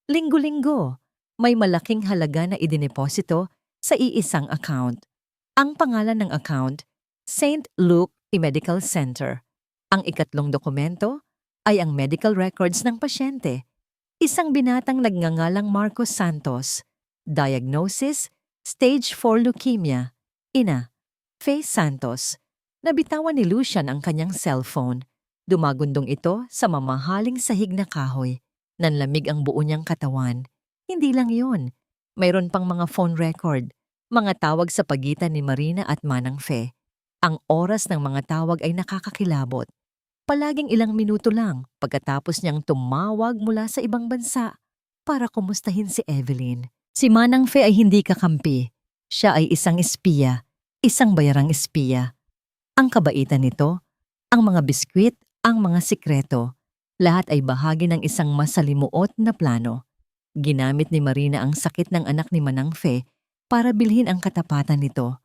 Linggo-linggo, may malaking halaga na idineposito sa iisang account. Ang pangalan ng account, St. Luke Medical Center. Ang ikatlong dokumento ay ang medical records ng pasyente. Isang binatang nagngangalang Marcos Santos. Diagnosis, stage 4 leukemia. Ina, Faye Santos. Nabitawan ni Lucian ang kanyang cellphone. Dumagundong ito sa mamahaling sahig na kahoy. Nanlamig ang buo niyang katawan. Hindi lang yon. Mayroon pang mga phone record, mga tawag sa pagitan ni Marina at Manang Faye. Ang oras ng mga tawag ay nakakakilabot. Palaging ilang minuto lang pagkatapos niyang tumawag mula sa ibang bansa para kumustahin si Evelyn. Si Manang Faye ay hindi kakampi. Siya ay isang espiya, isang bayarang espiya. Ang kabaitan nito, ang mga biskwit, ang mga sikreto, lahat ay bahagi ng isang masalimuot na plano. Ginamit ni Marina ang sakit ng anak ni Manang Faye para bilhin ang katapatan nito.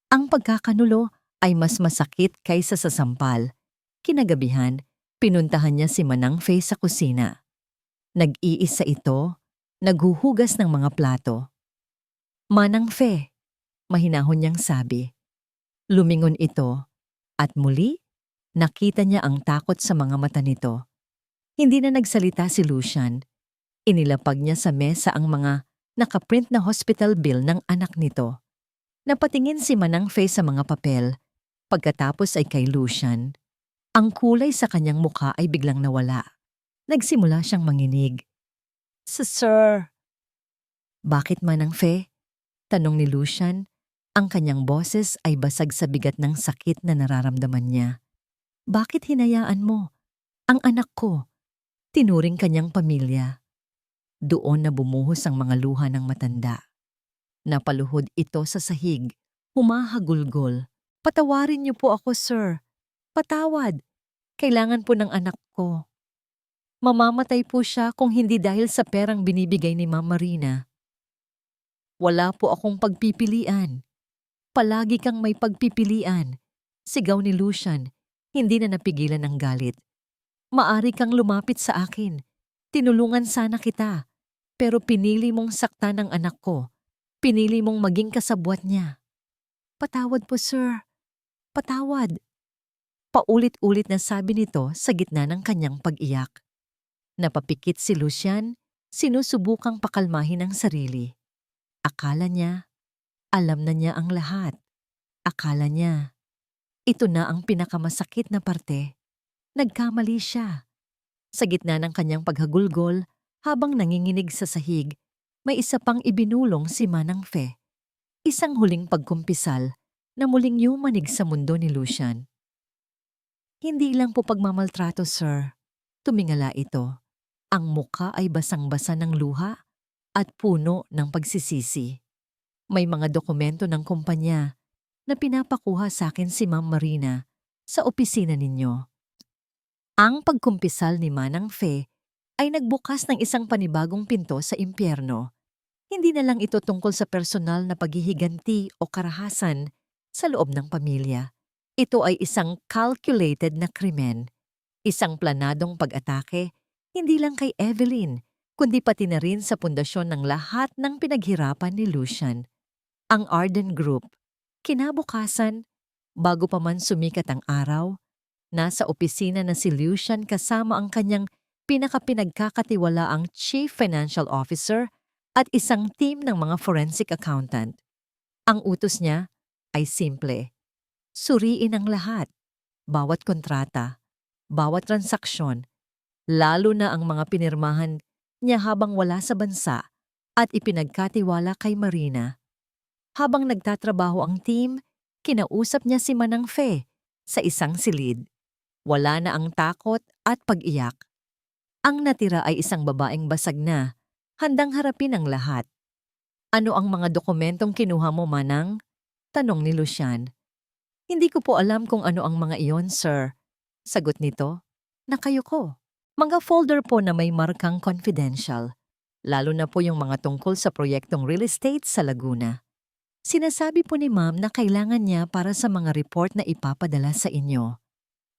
Ang pagkakanulo ay mas masakit kaysa sa sampal. Kinagabihan, pinuntahan niya si Manang Faye sa kusina. Nag-iisa ito, naghuhugas ng mga plato. "Manang Faye," mahinahon niyang sabi. Lumingon ito, at muli, nakita niya ang takot sa mga mata nito. Hindi na nagsalita si Lucian. Inilapag niya sa mesa ang mga nakaprint na hospital bill ng anak nito. Napatingin si Manang Faye sa mga papel, pagkatapos ay kay Lucian. Ang kulay sa kanyang mukha ay biglang nawala. Nagsimula siyang manginig. Sir." "Bakit, Manang Faye?" tanong ni Lucian. Ang kanyang boses ay basag sa bigat ng sakit na nararamdaman niya. "Bakit hinayaan mo? Ang anak ko." Tinuring kanyang pamilya. Doon na bumuhos ang mga luha ng matanda. Napaluhod ito sa sahig, humahagulgol. "Patawarin niyo po ako, sir. Patawad. Kailangan po ng anak ko. Mamamatay po siya kung hindi dahil sa perang binibigay ni Ma'am Marina." "Wala po akong pagpipilian." "Palagi kang may pagpipilian," sigaw ni Lucian, hindi na napigilan ng galit. "Maari kang lumapit sa akin. Tinulungan sana kita. Pero pinili mong saktan ang anak ko. Pinili mong maging kasabwat niya." "Patawad po, sir. Patawad." Paulit-ulit na sabi nito sa gitna ng kanyang pag-iyak. Napapikit si Lucian, sinusubukang pakalmahin ang sarili. Akala niya, alam na niya ang lahat. Akala niya, ito na ang pinakamasakit na parte. Nagkamali siya. Sa gitna ng kanyang paghagulgol, habang nanginginig sa sahig, may isa pang ibinulong si Manang Faye. Isang huling pagkumpisal na muling yumanig sa mundo ni Lucian. "Hindi lang po pagmamaltrato, sir." Tumingala ito. Ang muka ay basang-basa ng luha at puno ng pagsisisi. "May mga dokumento ng kumpanya na pinapakuha sa akin si Ma'am Marina sa opisina ninyo." Ang pagkumpisal ni Manang Faye ay nagbukas ng isang panibagong pinto sa impyerno. Hindi na lang ito tungkol sa personal na paghihiganti o karahasan sa loob ng pamilya. Ito ay isang calculated na krimen. Isang planadong pag-atake, hindi lang kay Evelyn, kundi pati na rin sa pundasyon ng lahat ng pinaghirapan ni Lucian. Ang Arden Group. Kinabukasan, bago pa man sumikat ang araw, nasa opisina na si Lucian kasama ang kanyang pinakapinagkakatiwalaang Chief Financial Officer at isang team ng mga forensic accountant. Ang utos niya ay simple. Suriin ang lahat, bawat kontrata, bawat transaksyon, lalo na ang mga pinirmahan niya habang wala sa bansa at ipinagkatiwala kay Marina. Habang nagtatrabaho ang team, kinausap niya si Manang Fe sa isang silid. Wala na ang takot at pag-iyak. Ang natira ay isang babaeng basag na, handang harapin ang lahat. Ano ang mga dokumentong kinuha mo, Manang? Tanong ni Lucian. Hindi ko po alam kung ano ang mga iyon, sir. Sagot nito, nakayuko. Mga folder po na may markang confidential. Lalo na po yung mga tungkol sa proyektong real estate sa Laguna. Sinasabi po ni ma'am na kailangan niya para sa mga report na ipapadala sa inyo.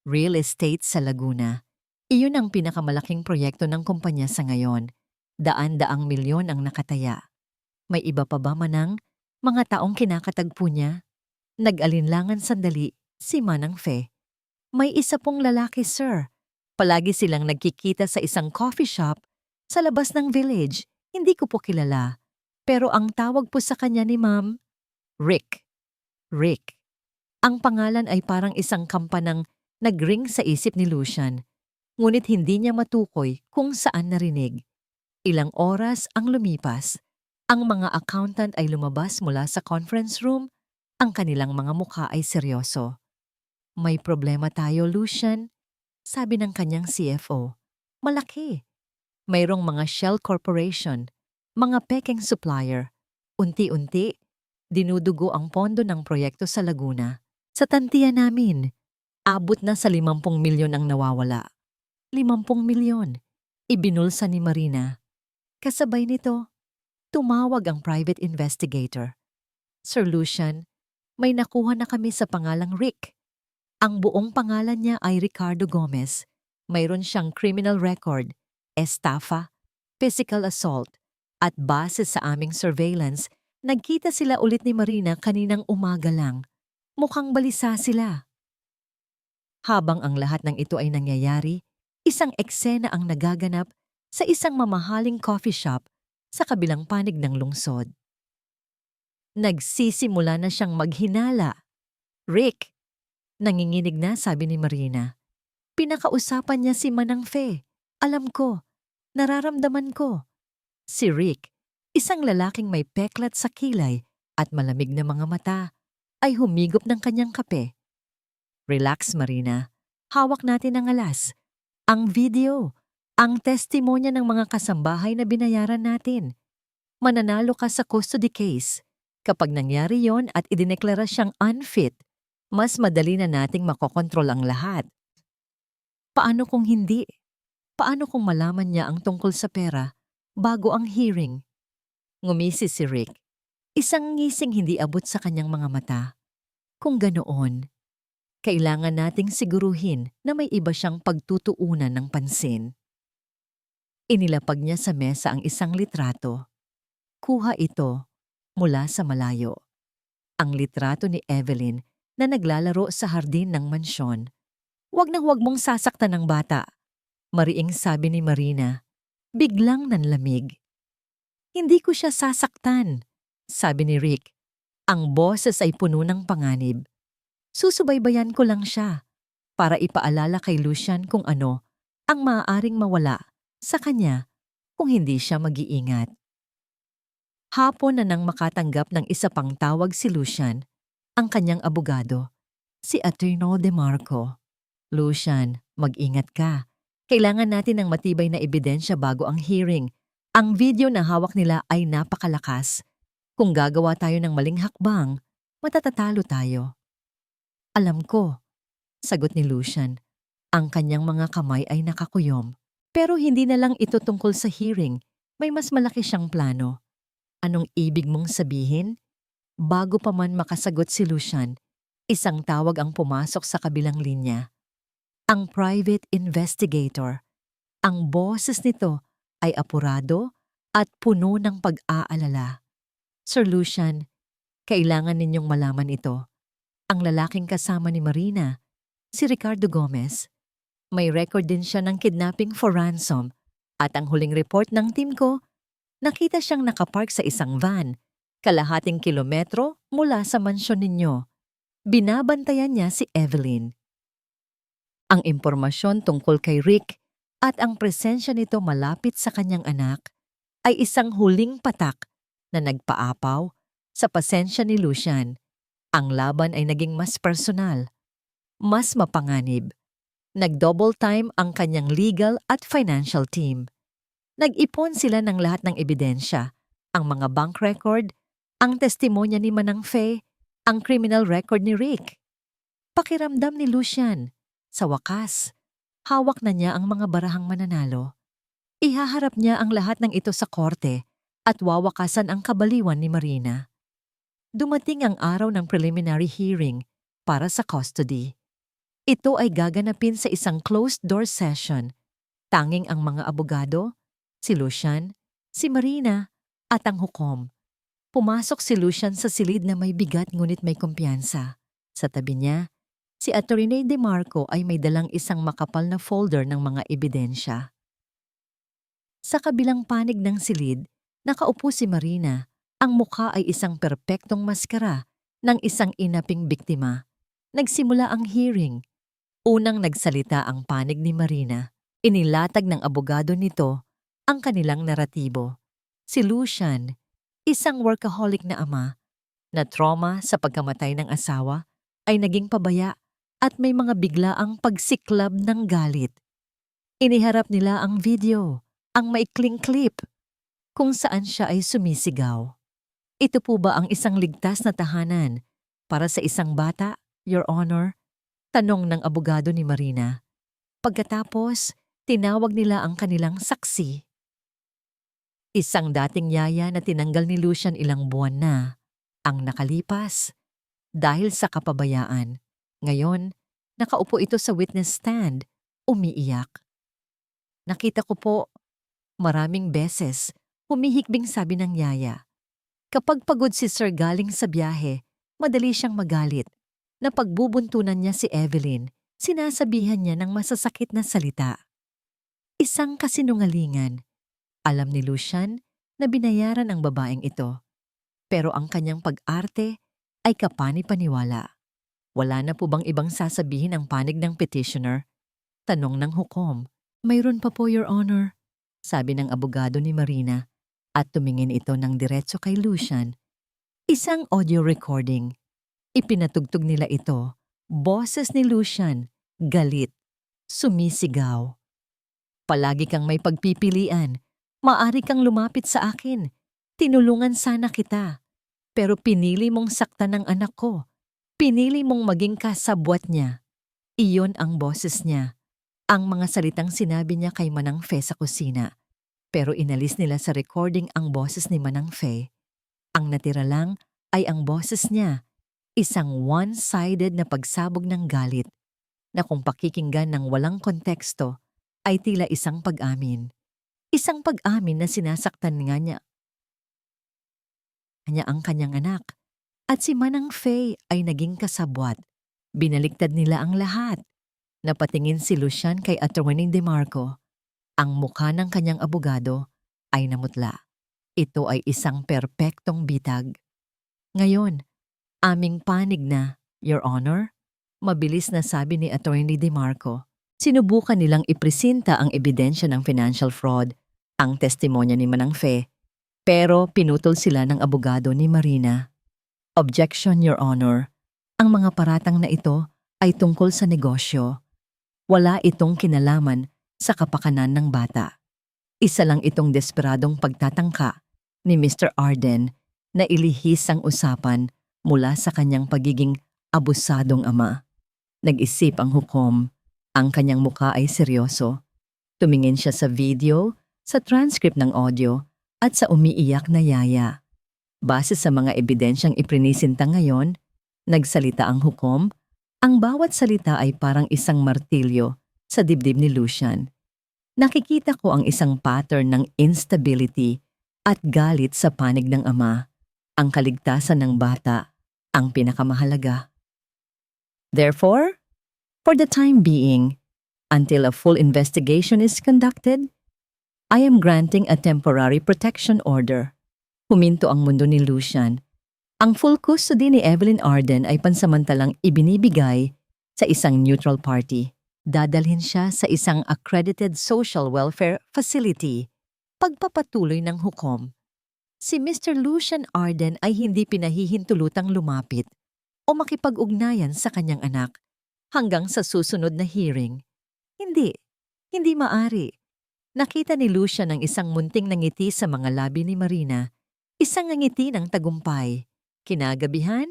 Real estate sa Laguna. Iyon ang pinakamalaking proyekto ng kumpanya sa ngayon. Daan-daang milyon ang nakataya. May iba pa ba, Manang? Mga taong kinakatagpo niya? Nag-alinlangan sandali si Manang Fe. May isa pong lalaki, sir. Palagi silang nagkikita sa isang coffee shop sa labas ng village. Hindi ko po kilala. Pero ang tawag po sa kanya ni ma'am, Rick. Rick. Ang pangalan ay parang isang kampanang nag-ring sa isip ni Lucian. Ngunit hindi niya matukoy kung saan narinig. Ilang oras ang lumipas. Ang mga accountant ay lumabas mula sa conference room. Ang kanilang mga mukha ay seryoso. May problema tayo, Lucian, sabi ng kanyang CFO. Malaki. Mayroong mga shell corporation, mga pekeng supplier. Unti-unti, dinudugo ang pondo ng proyekto sa Laguna. Sa tantiya namin, abot na sa 50 milyon ang nawawala. 50 milyon. Ibinulsa ni Marina. Kasabay nito, tumawag ang private investigator. Sir Lucian, may nakuha na kami sa pangalang Rick. Ang buong pangalan niya ay Ricardo Gomez. Mayroon siyang criminal record, estafa, physical assault, at base sa aming surveillance, nagkita sila ulit ni Marina kaninang umaga lang. Mukhang balisa sila. Habang ang lahat ng ito ay nangyayari, isang eksena ang nagaganap sa isang mamahaling coffee shop sa kabilang panig ng lungsod. Nagsisimula na siyang maghinala. Rick, nanginginig na, sabi ni Marina. Pinakausapan niya si Manang Fe. Alam ko, nararamdaman ko. Si Rick, isang lalaking may peklat sa kilay at malamig na mga mata, ay humigop ng kanyang kape. Relax, Marina. Hawak natin ang alas. Ang video, ang testimonya ng mga kasambahay na binayaran natin. Mananalo ka sa custody case. Kapag nangyari yon at idineklara siyang unfit, mas madali na nating makokontrol ang lahat. Paano kung hindi? Paano kung malaman niya ang tungkol sa pera bago ang hearing? Ngumisi si Rick. Isang ngising hindi abot sa kanyang mga mata. Kung ganoon, kailangan nating siguruhin na may iba siyang pagtutuunan ng pansin. Inilapag niya sa mesa ang isang litrato. Kuha ito mula sa malayo. Ang litrato ni Evelyn na naglalaro sa hardin ng mansyon. Huwag mong sasaktan ng bata, mariing sabi ni Marina. Biglang nanlamig. Hindi ko siya sasaktan, sabi ni Rick. Ang boses ay puno ng panganib. Susubaybayan ko lang siya para ipaalala kay Lucian kung ano ang maaaring mawala sa kanya kung hindi siya mag-iingat. Hapon na nang makatanggap ng isa pang tawag si Lucian, ang kanyang abogado, si Attorney DeMarco. Lucian, mag-ingat ka. Kailangan natin ng matibay na ebidensya bago ang hearing. Ang video na hawak nila ay napakalakas. Kung gagawa tayo ng maling hakbang, matatatalo tayo. Alam ko, sagot ni Lucian. Ang kanyang mga kamay ay nakakuyom. Pero hindi na lang ito tungkol sa hearing. May mas malaki siyang plano. Anong ibig mong sabihin? Bago pa man makasagot si Lucian, isang tawag ang pumasok sa kabilang linya. ang private investigator. Ang boses nito ay apurado at puno ng pag-aalala. Sir Lucian, kailangan ninyong malaman ito. Ang lalaking kasama ni Marina, si Ricardo Gomez, may record din siya ng kidnapping for ransom at ang huling report ng team ko, nakita siyang nakapark sa isang van, kalahating kilometro mula sa mansyon ninyo. Binabantayan niya si Evelyn. Ang impormasyon tungkol kay Rick at ang presensya nito malapit sa kanyang anak ay isang huling patak na nagpaapaw sa pasensya ni Lucian. Ang laban ay naging mas personal, mas mapanganib. Nag-double time ang kanyang legal at financial team. Nag-ipon sila ng lahat ng ebidensya, ang mga bank record, ang testimonya ni Manang Faye, ang criminal record ni Rick. Pakiramdam ni Lucian, sa wakas, hawak na niya ang mga barahang mananalo. Ihaharap niya ang lahat ng ito sa korte at wawakasan ang kabaliwan ni Marina. Dumating ang araw ng preliminary hearing para sa custody. Ito ay gaganapin sa isang closed-door session. Tanging ang mga abogado, si Lucian, si Marina, at ang hukom. Pumasok si Lucian sa silid na may bigat ngunit may kumpiyansa. Sa tabi niya, si Attorney DeMarco ay may dalang isang makapal na folder ng mga ebidensya. Sa kabilang panig ng silid, nakaupo si Marina. Ang mukha ay isang perpektong maskara ng isang inaping biktima. Nagsimula ang hearing. Unang nagsalita ang panig ni Marina. Inilatag ng abogado nito ang kanilang naratibo. Si Lucian, isang workaholic na ama, na trauma sa pagkamatay ng asawa, ay naging pabaya at may mga biglaang pagsiklab ng galit. Iniharap nila ang video, ang maikling clip, kung saan siya ay sumisigaw. Ito po ba ang isang ligtas na tahanan para sa isang bata, Your Honor? Tanong ng abogado ni Marina. Pagkatapos, tinawag nila ang kanilang saksi. Isang dating yaya na tinanggal ni Lucian ilang buwan na ang nakalipas dahil sa kapabayaan. Ngayon, nakaupo ito sa witness stand, umiiyak. Nakita ko po, maraming beses, humihikbing sabi ng yaya. Kapag pagod si Sir galing sa biyahe, madali siyang magalit. Na pagbubuntunan niya si Evelyn, sinasabihan niya ng masasakit na salita. Isang kasinungalingan. Alam ni Lucian na binayaran ang babaeng ito. Pero ang kanyang pag-arte ay kapani-paniwala. Wala na po bang ibang sasabihin ang panig ng petitioner? Tanong ng hukom. Mayroon pa po, Your Honor, sabi ng abogado ni Marina at tumingin ito ng diretso kay Lucian. Isang audio recording. Ipinatugtog nila ito. Boses ni Lucian, galit, sumisigaw. Palagi kang may pagpipilian. Maari kang lumapit sa akin. Tinulungan sana kita. Pero pinili mong saktan ng anak ko. Pinili mong maging kasabwat niya. Iyon ang boses niya. Ang mga salitang sinabi niya kay Manang Faye sa kusina. Pero inalis nila sa recording ang boses ni Manang Faye. Ang natira lang ay ang boses niya. Isang one-sided na pagsabog ng galit na kung pakikinggan ng walang konteksto ay tila isang pag-amin. Isang pag-amin na sinasaktan nga niya ang kanyang anak. At si Manang Faye ay naging kasabwat. Binaliktad nila ang lahat. Napatingin si Lucian kay Attorney DeMarco. Ang mukha ng kanyang abogado ay namutla. Ito ay isang perpektong bitag. Ngayon, aming panig na, Your Honor, mabilis na sabi ni Attorney DeMarco. Sinubukan nilang ipresenta ang ebidensya ng financial fraud, ang testimonya ni Manang Faye, pero pinutol sila ng abogado ni Marina. Objection, Your Honor. Ang mga paratang na ito ay tungkol sa negosyo. Wala itong kinalaman sa kapakanan ng bata. Isa lang itong desperadong pagtatangka ni Mr. Arden na ilihis ang usapan mula sa kanyang pagiging abusadong ama. Nag-isip ang hukom. Ang kanyang mukha ay seryoso. Tumingin siya sa video, sa transcript ng audio, at sa umiiyak na yaya. Base sa mga ebidensyang iprinisinta ngayon, nagsalita ang hukom, Ang bawat salita ay parang isang martilyo sa dibdib ni Lucian. Nakikita ko ang isang pattern ng instability at galit sa panig ng ama. Ang kaligtasan ng bata ang pinakamahalaga. Therefore, for the time being, until a full investigation is conducted, I am granting a temporary protection order. Huminto ang mundo ni Lucian. Ang full custody ni Evelyn Arden ay pansamantalang ibinibigay sa isang neutral party. Dadalhin siya sa isang accredited social welfare facility. Pagpapatuloy ng hukom. Si Mr. Lucian Arden ay hindi pinahihintulutang lumapit o makipag-ugnayan sa kanyang anak hanggang sa susunod na hearing. Hindi maari. Nakita ni Lucian ang isang munting nangiti sa mga labi ni Marina, isang ngiti ng tagumpay. Kinagabihan,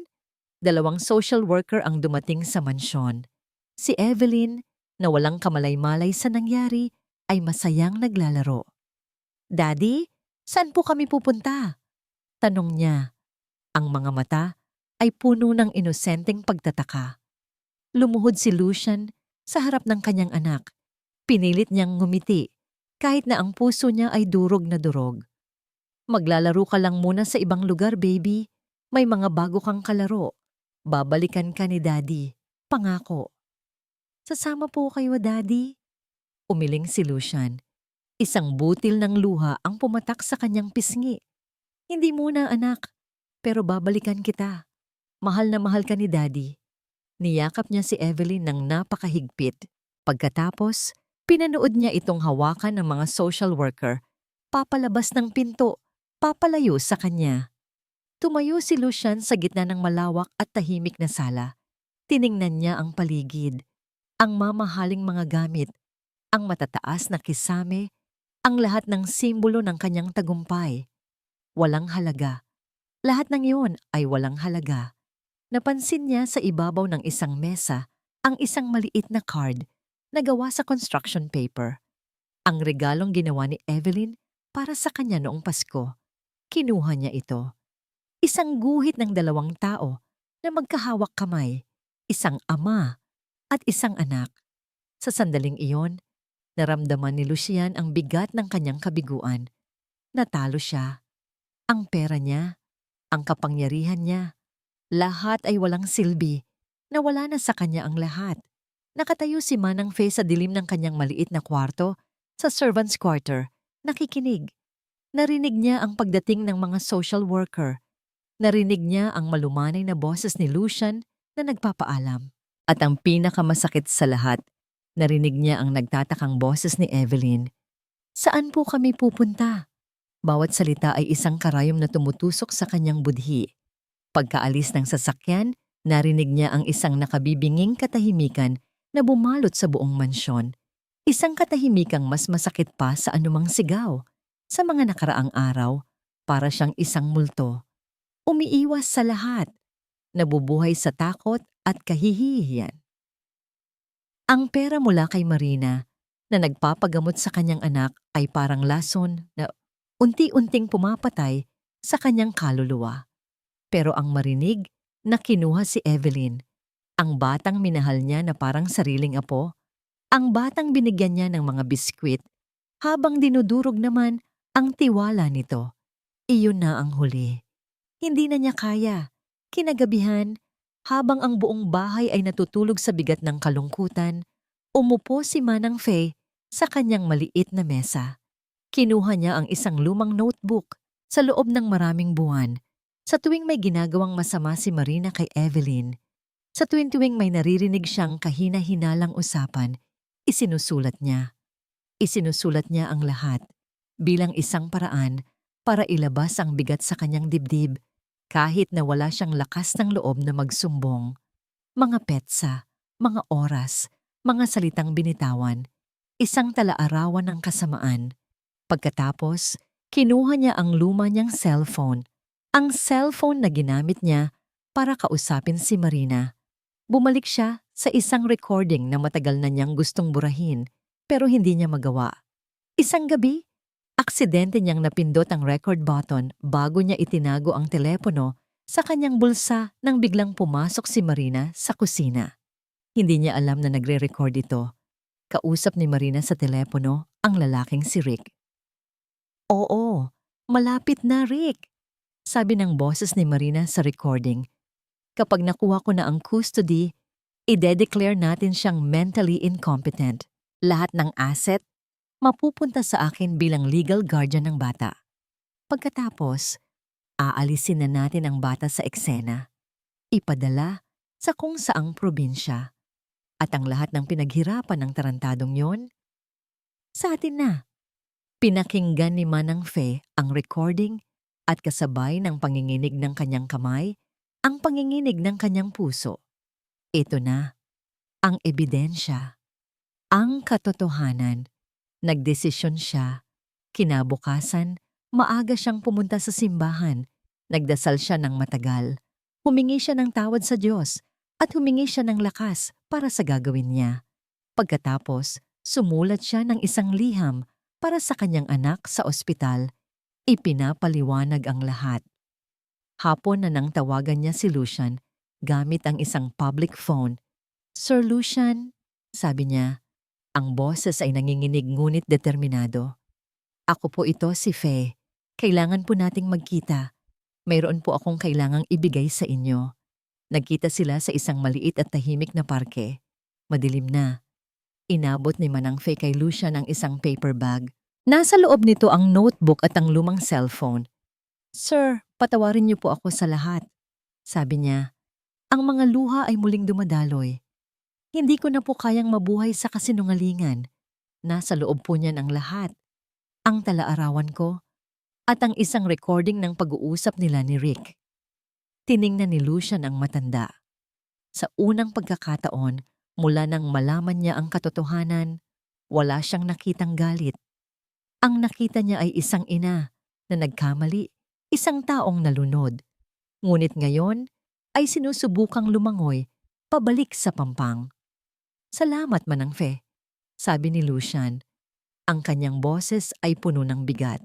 2 social worker ang dumating sa mansyon. Si Evelyn, na walang kamalay-malay sa nangyari, ay masayang naglalaro. "Daddy, saan po kami pupunta?" tanong niya. Ang mga mata ay puno ng inosenteng pagtataka. Lumuhod si Lucian sa harap ng kanyang anak. Pinilit niyang ngumiti kahit na ang puso niya ay durog na durog. "Maglalaro ka lang muna sa ibang lugar, baby. May mga bago kang kalaro. Babalikan ka ni Daddy. Pangako." "Sasama po kayo, Daddy." Umiling si Lucian. Isang butil ng luha ang pumatak sa kanyang pisngi. "Hindi muna, anak. Pero babalikan kita. Mahal na mahal ka ni Daddy." Niyakap niya si Evelyn ng napakahigpit. Pagkatapos, pinanood niya itong hawakan ng mga social worker. Papalabas ng pinto, papalayo sa kanya. Tumayo si Lucian sa gitna ng malawak at tahimik na sala. Tiningnan niya ang paligid. Ang mamahaling mga gamit, ang matataas na kisame, ang lahat ng simbolo ng kanyang tagumpay. Walang halaga. Lahat ng iyon ay walang halaga. Napansin niya sa ibabaw ng isang mesa ang isang maliit na card na gawa sa construction paper. Ang regalong ginawa ni Evelyn para sa kanya noong Pasko. Kinuha niya ito. Isang guhit ng 2 tao na magkahawak kamay, isang ama at isang anak. Sa sandaling iyon, naramdaman ni Lucian ang bigat ng kanyang kabiguan. Natalo siya. Ang pera niya, ang kapangyarihan niya, lahat ay walang silbi. Nawala na sa kanya ang lahat. Nakatayo si Manang Faye sa dilim ng kanyang maliit na kwarto sa servants' quarter, nakikinig. Narinig niya ang pagdating ng mga social worker. Narinig niya ang malumanay na boses ni Lucian na nagpapaalam. At ang pinakamasakit sa lahat, narinig niya ang nagtatakang boses ni Evelyn. "Saan po kami pupunta?" Bawat salita ay isang karayom na tumutusok sa kanyang budhi. Pagkaalis ng sasakyan, narinig niya ang isang nakabibinging katahimikan na bumalot sa buong mansyon. Isang katahimikang mas masakit pa sa anumang sigaw. Sa mga nakaraang araw, para siyang isang multo. Umiiwas sa lahat. Nabubuhay sa takot at kahihihiyan. Ang pera mula kay Marina na nagpapagamot sa kanyang anak ay parang lason na unti-unting pumapatay sa kanyang kaluluwa. Pero ang marinig na kinuha si Evelyn, ang batang minahal niya na parang sariling apo, ang batang binigyan niya ng mga biskwit, habang dinudurog naman ang tiwala nito. Iyon na ang huli. Hindi na niya kaya. Kinagabihan, habang ang buong bahay ay natutulog sa bigat ng kalungkutan, umupo si Manang Faye sa kanyang maliit na mesa. Kinuha niya ang isang lumang notebook sa loob ng maraming buwan. Sa tuwing may ginagawang masama si Marina kay Evelyn, sa tuwing may naririnig siyang kahina-hinalang usapan, isinusulat niya. Isinusulat niya ang lahat bilang isang paraan para ilabas ang bigat sa kanyang dibdib kahit na wala siyang lakas ng loob na magsumbong. Mga petsa, mga oras, mga salitang binitawan, isang talaarawan ng kasamaan. Pagkatapos, kinuha niya ang luma niyang cellphone, ang cellphone na ginamit niya para kausapin si Marina. Bumalik siya sa isang recording na matagal na niyang gustong burahin pero hindi niya magawa. Isang gabi, aksidente niyang napindot ang record button bago niya itinago ang telepono sa kanyang bulsa nang biglang pumasok si Marina sa kusina. Hindi niya alam na nagre-record ito. Kausap ni Marina sa telepono ang lalaking si Rick. Oo, malapit na Rick, sabi ng boses ni Marina sa recording. Kapag nakuha ko na ang custody, ide-declare natin siyang mentally incompetent. Lahat ng asset, mapupunta sa akin bilang legal guardian ng bata. Pagkatapos, aalisin na natin ang bata sa eksena. Ipadala sa kung saang probinsya. At ang lahat ng pinaghirapan ng tarantadong yon, sa atin na. Pinakinggan ni Manang Fe ang recording at kasabay ng panginginig ng kanyang kamay, ang panginginig ng kanyang puso. Ito na, ang ebidensya, ang katotohanan. Nagdesisyon siya. Kinabukasan, maaga siyang pumunta sa simbahan. Nagdasal siya ng matagal. Humingi siya ng tawad sa Diyos at humingi siya ng lakas para sa gagawin niya. Pagkatapos, sumulat siya ng isang liham para sa kanyang anak sa ospital. Ipinapaliwanag ang lahat. Hapon na nang tawagan niya si Lucian gamit ang isang public phone. Sir Lucian, sabi niya, ang boses ay nanginginig ngunit determinado. Ako po ito si Faye. Kailangan po nating magkita. Mayroon po akong kailangang ibigay sa inyo. Nagkita sila sa isang maliit at tahimik na parke. Madilim na. Inabot ni Manang Faye kay Lucian ang isang paper bag. Nasa loob nito ang notebook at ang lumang cellphone. Sir, patawarin niyo po ako sa lahat. Sabi niya, ang mga luha ay muling dumadaloy. Hindi ko na po kayang mabuhay sa kasinungalingan. Nasa loob po niyan ang lahat. Ang talaarawan ko at ang isang recording ng pag-uusap nila ni Rick. Tiningnan ni Lucian ang matanda. Sa unang pagkakataon, mula nang malaman niya ang katotohanan, wala siyang nakitang galit. Ang nakita niya ay isang ina na nagkamali, isang taong nalunod. Ngunit ngayon ay sinusubukang lumangoy pabalik sa pampang. Salamat, Manang Fe, sabi ni Lucian. Ang kanyang boses ay puno ng bigat.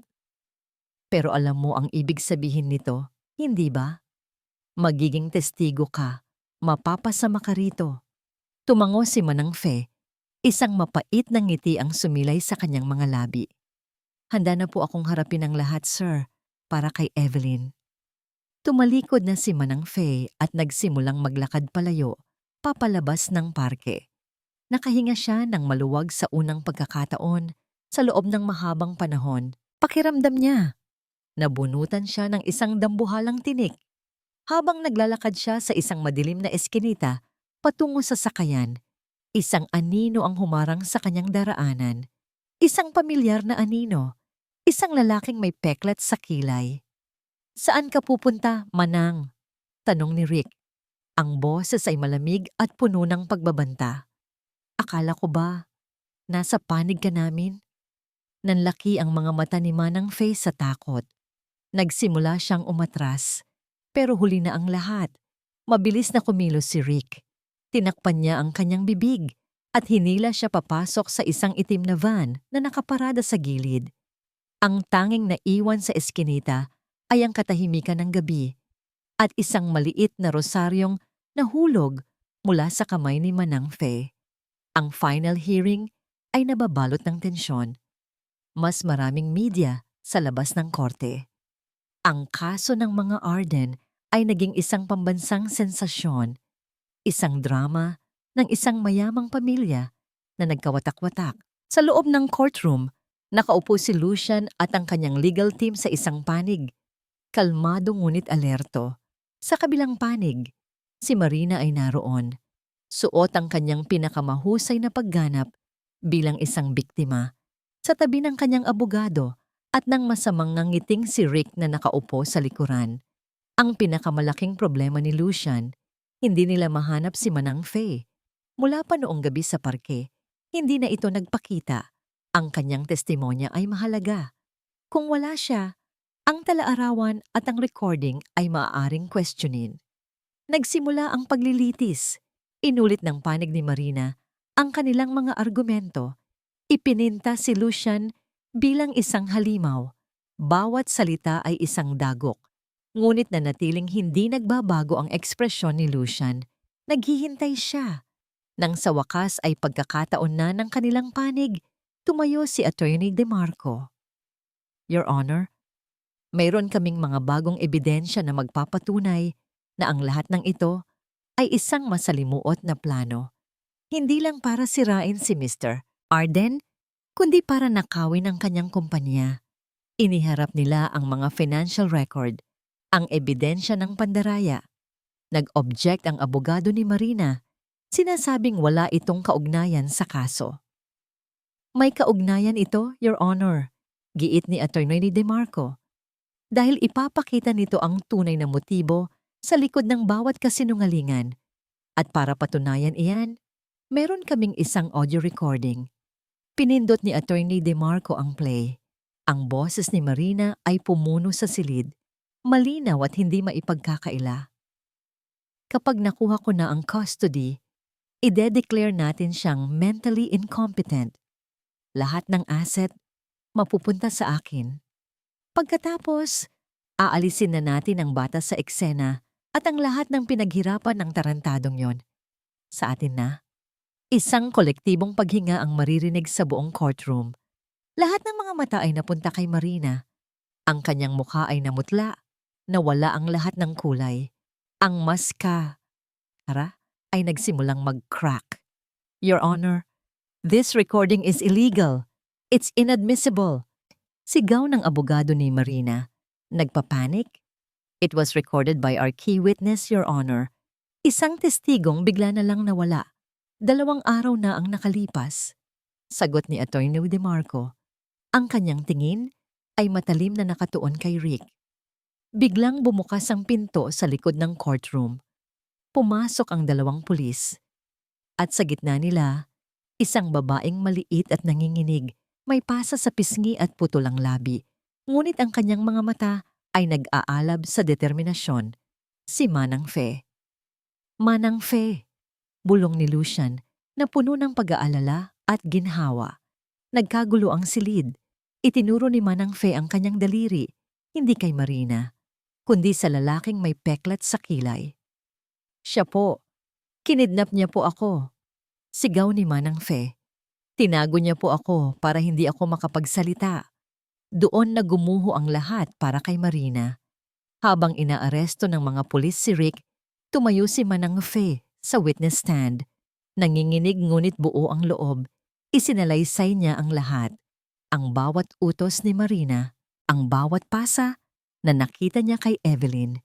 Pero alam mo ang ibig sabihin nito, hindi ba? Magiging testigo ka, mapapasama ka rito. Tumango si Manang Fe, isang mapait na ngiti ang sumilay sa kanyang mga labi. Handa na po akong harapin ang lahat, sir, para kay Evelyn. Tumalikod na si Manang Fe at nagsimulang maglakad palayo, papalabas ng parke. Nakahinga siya ng maluwag sa unang pagkakataon sa loob ng mahabang panahon. Pakiramdam niya. Nabunutan siya ng isang dambuhalang tinik. Habang naglalakad siya sa isang madilim na eskinita, patungo sa sakayan, isang anino ang humarang sa kanyang daraanan. Isang pamilyar na anino. Isang lalaking may peklat sa kilay. Saan ka pupunta, Manang? Tanong ni Rick. Ang boses ay malamig at puno ng pagbabanta. Akala ko ba, nasa panig ka namin? Nanlaki ang mga mata ni Manang Faye sa takot. Nagsimula siyang umatras, pero huli na ang lahat. Mabilis na kumilos si Rick. Tinakpan niya ang kanyang bibig at hinila siya papasok sa isang itim na van na nakaparada sa gilid. Ang tanging naiwan sa eskinita ay ang katahimikan ng gabi at isang maliit na rosaryong nahulog mula sa kamay ni Manang Faye. Ang final hearing ay nababalot ng tensyon. Mas maraming media sa labas ng korte. Ang kaso ng mga Arden ay naging isang pambansang sensasyon. Isang drama ng isang mayamang pamilya na nagkawatak-watak. Sa loob ng courtroom, nakaupo si Lucian at ang kanyang legal team sa isang panig. Kalmado ngunit alerto. Sa kabilang panig, si Marina ay naroon. Suot ang kanyang pinakamahusay na pagganap bilang isang biktima. Sa tabi ng kanyang abogado at ng masamang ngangiting si Rick na nakaupo sa likuran. Ang pinakamalaking problema ni Lucian, hindi nila mahanap si Manang Faye. Mula pa noong gabi sa parke, hindi na ito nagpakita. Ang kanyang testimonya ay mahalaga. Kung wala siya, ang talaarawan at ang recording ay maaaring questionin. Nagsimula ang paglilitis. Inulit ng panig ni Marina ang kanilang mga argumento. Ipininta si Lucian bilang isang halimaw. Bawat salita ay isang dagok. Ngunit nanatiling hindi nagbabago ang ekspresyon ni Lucian. Naghihintay siya. Nang sa wakas ay pagkakataon na ng kanilang panig, tumayo si Attorney DeMarco. Your Honor, mayroon kaming mga bagong ebidensya na magpapatunay na ang lahat ng ito ay isang masalimuot na plano. Hindi lang para sirain si Mr. Arden, kundi para nakawin ang kanyang kumpanya. Iniharap nila ang mga financial record, ang ebidensya ng pandaraya. Nag-object ang abogado ni Marina, sinasabing wala itong kaugnayan sa kaso. May kaugnayan ito, Your Honor, giit ni Attorney DeMarco, dahil ipapakita nito ang tunay na motibo sa likod ng bawat kasinungalingan. At para patunayan iyan, meron kaming isang audio recording. Pinindot ni Attorney DeMarco ang play. Ang boses ni Marina ay pumuno sa silid, malinaw at hindi maipagkakaila. Kapag nakuha ko na ang custody, ide-declare natin siyang mentally incompetent. Lahat ng asset mapupunta sa akin. Pagkatapos, aalisin na natin ang bata sa eksena at ang lahat ng pinaghirapan ng tarantadong yon. Sa atin na. Isang kolektibong paghinga ang maririnig sa buong courtroom. Lahat ng mga mata ay napunta kay Marina. Ang kanyang mukha ay namutla, nawala ang lahat ng kulay. Ang maska, ay nagsimulang mag-crack. Your Honor, this recording is illegal. It's inadmissible. Sigaw ng abogado ni Marina. Nagpapanik? It was recorded by our key witness, Your Honor. Isang testigong bigla na lang nawala. 2 araw na ang nakalipas. Sagot ni Attorney DeMarco. Ang kanyang tingin ay matalim na nakatuon kay Rick. Biglang bumukas ang pinto sa likod ng courtroom. Pumasok ang 2 pulis. At sa gitna nila, isang babaeng maliit at nanginginig, may pasa sa pisngi at putol ang labi. Ngunit ang kanyang mga mata ay nag-aalab sa determinasyon. Si Manang Fe. Manang Fe, bulong ni Lucian na puno ng pag-aalala at ginhawa. Nagkagulo ang silid. Itinuro ni Manang Fe ang kanyang daliri, hindi kay Marina, kundi sa lalaking may peklat sa kilay. Siya po. Kinidnap niya po ako. Sigaw ni Manang Fe. Tinago niya po ako para hindi ako makapagsalita. Doon na gumuho ang lahat para kay Marina. Habang inaaresto ng mga pulis si Rick, tumayo si Manang Fe sa witness stand. Nanginginig ngunit buo ang loob. Isinalaysay niya ang lahat. Ang bawat utos ni Marina, ang bawat pasa na nakita niya kay Evelyn,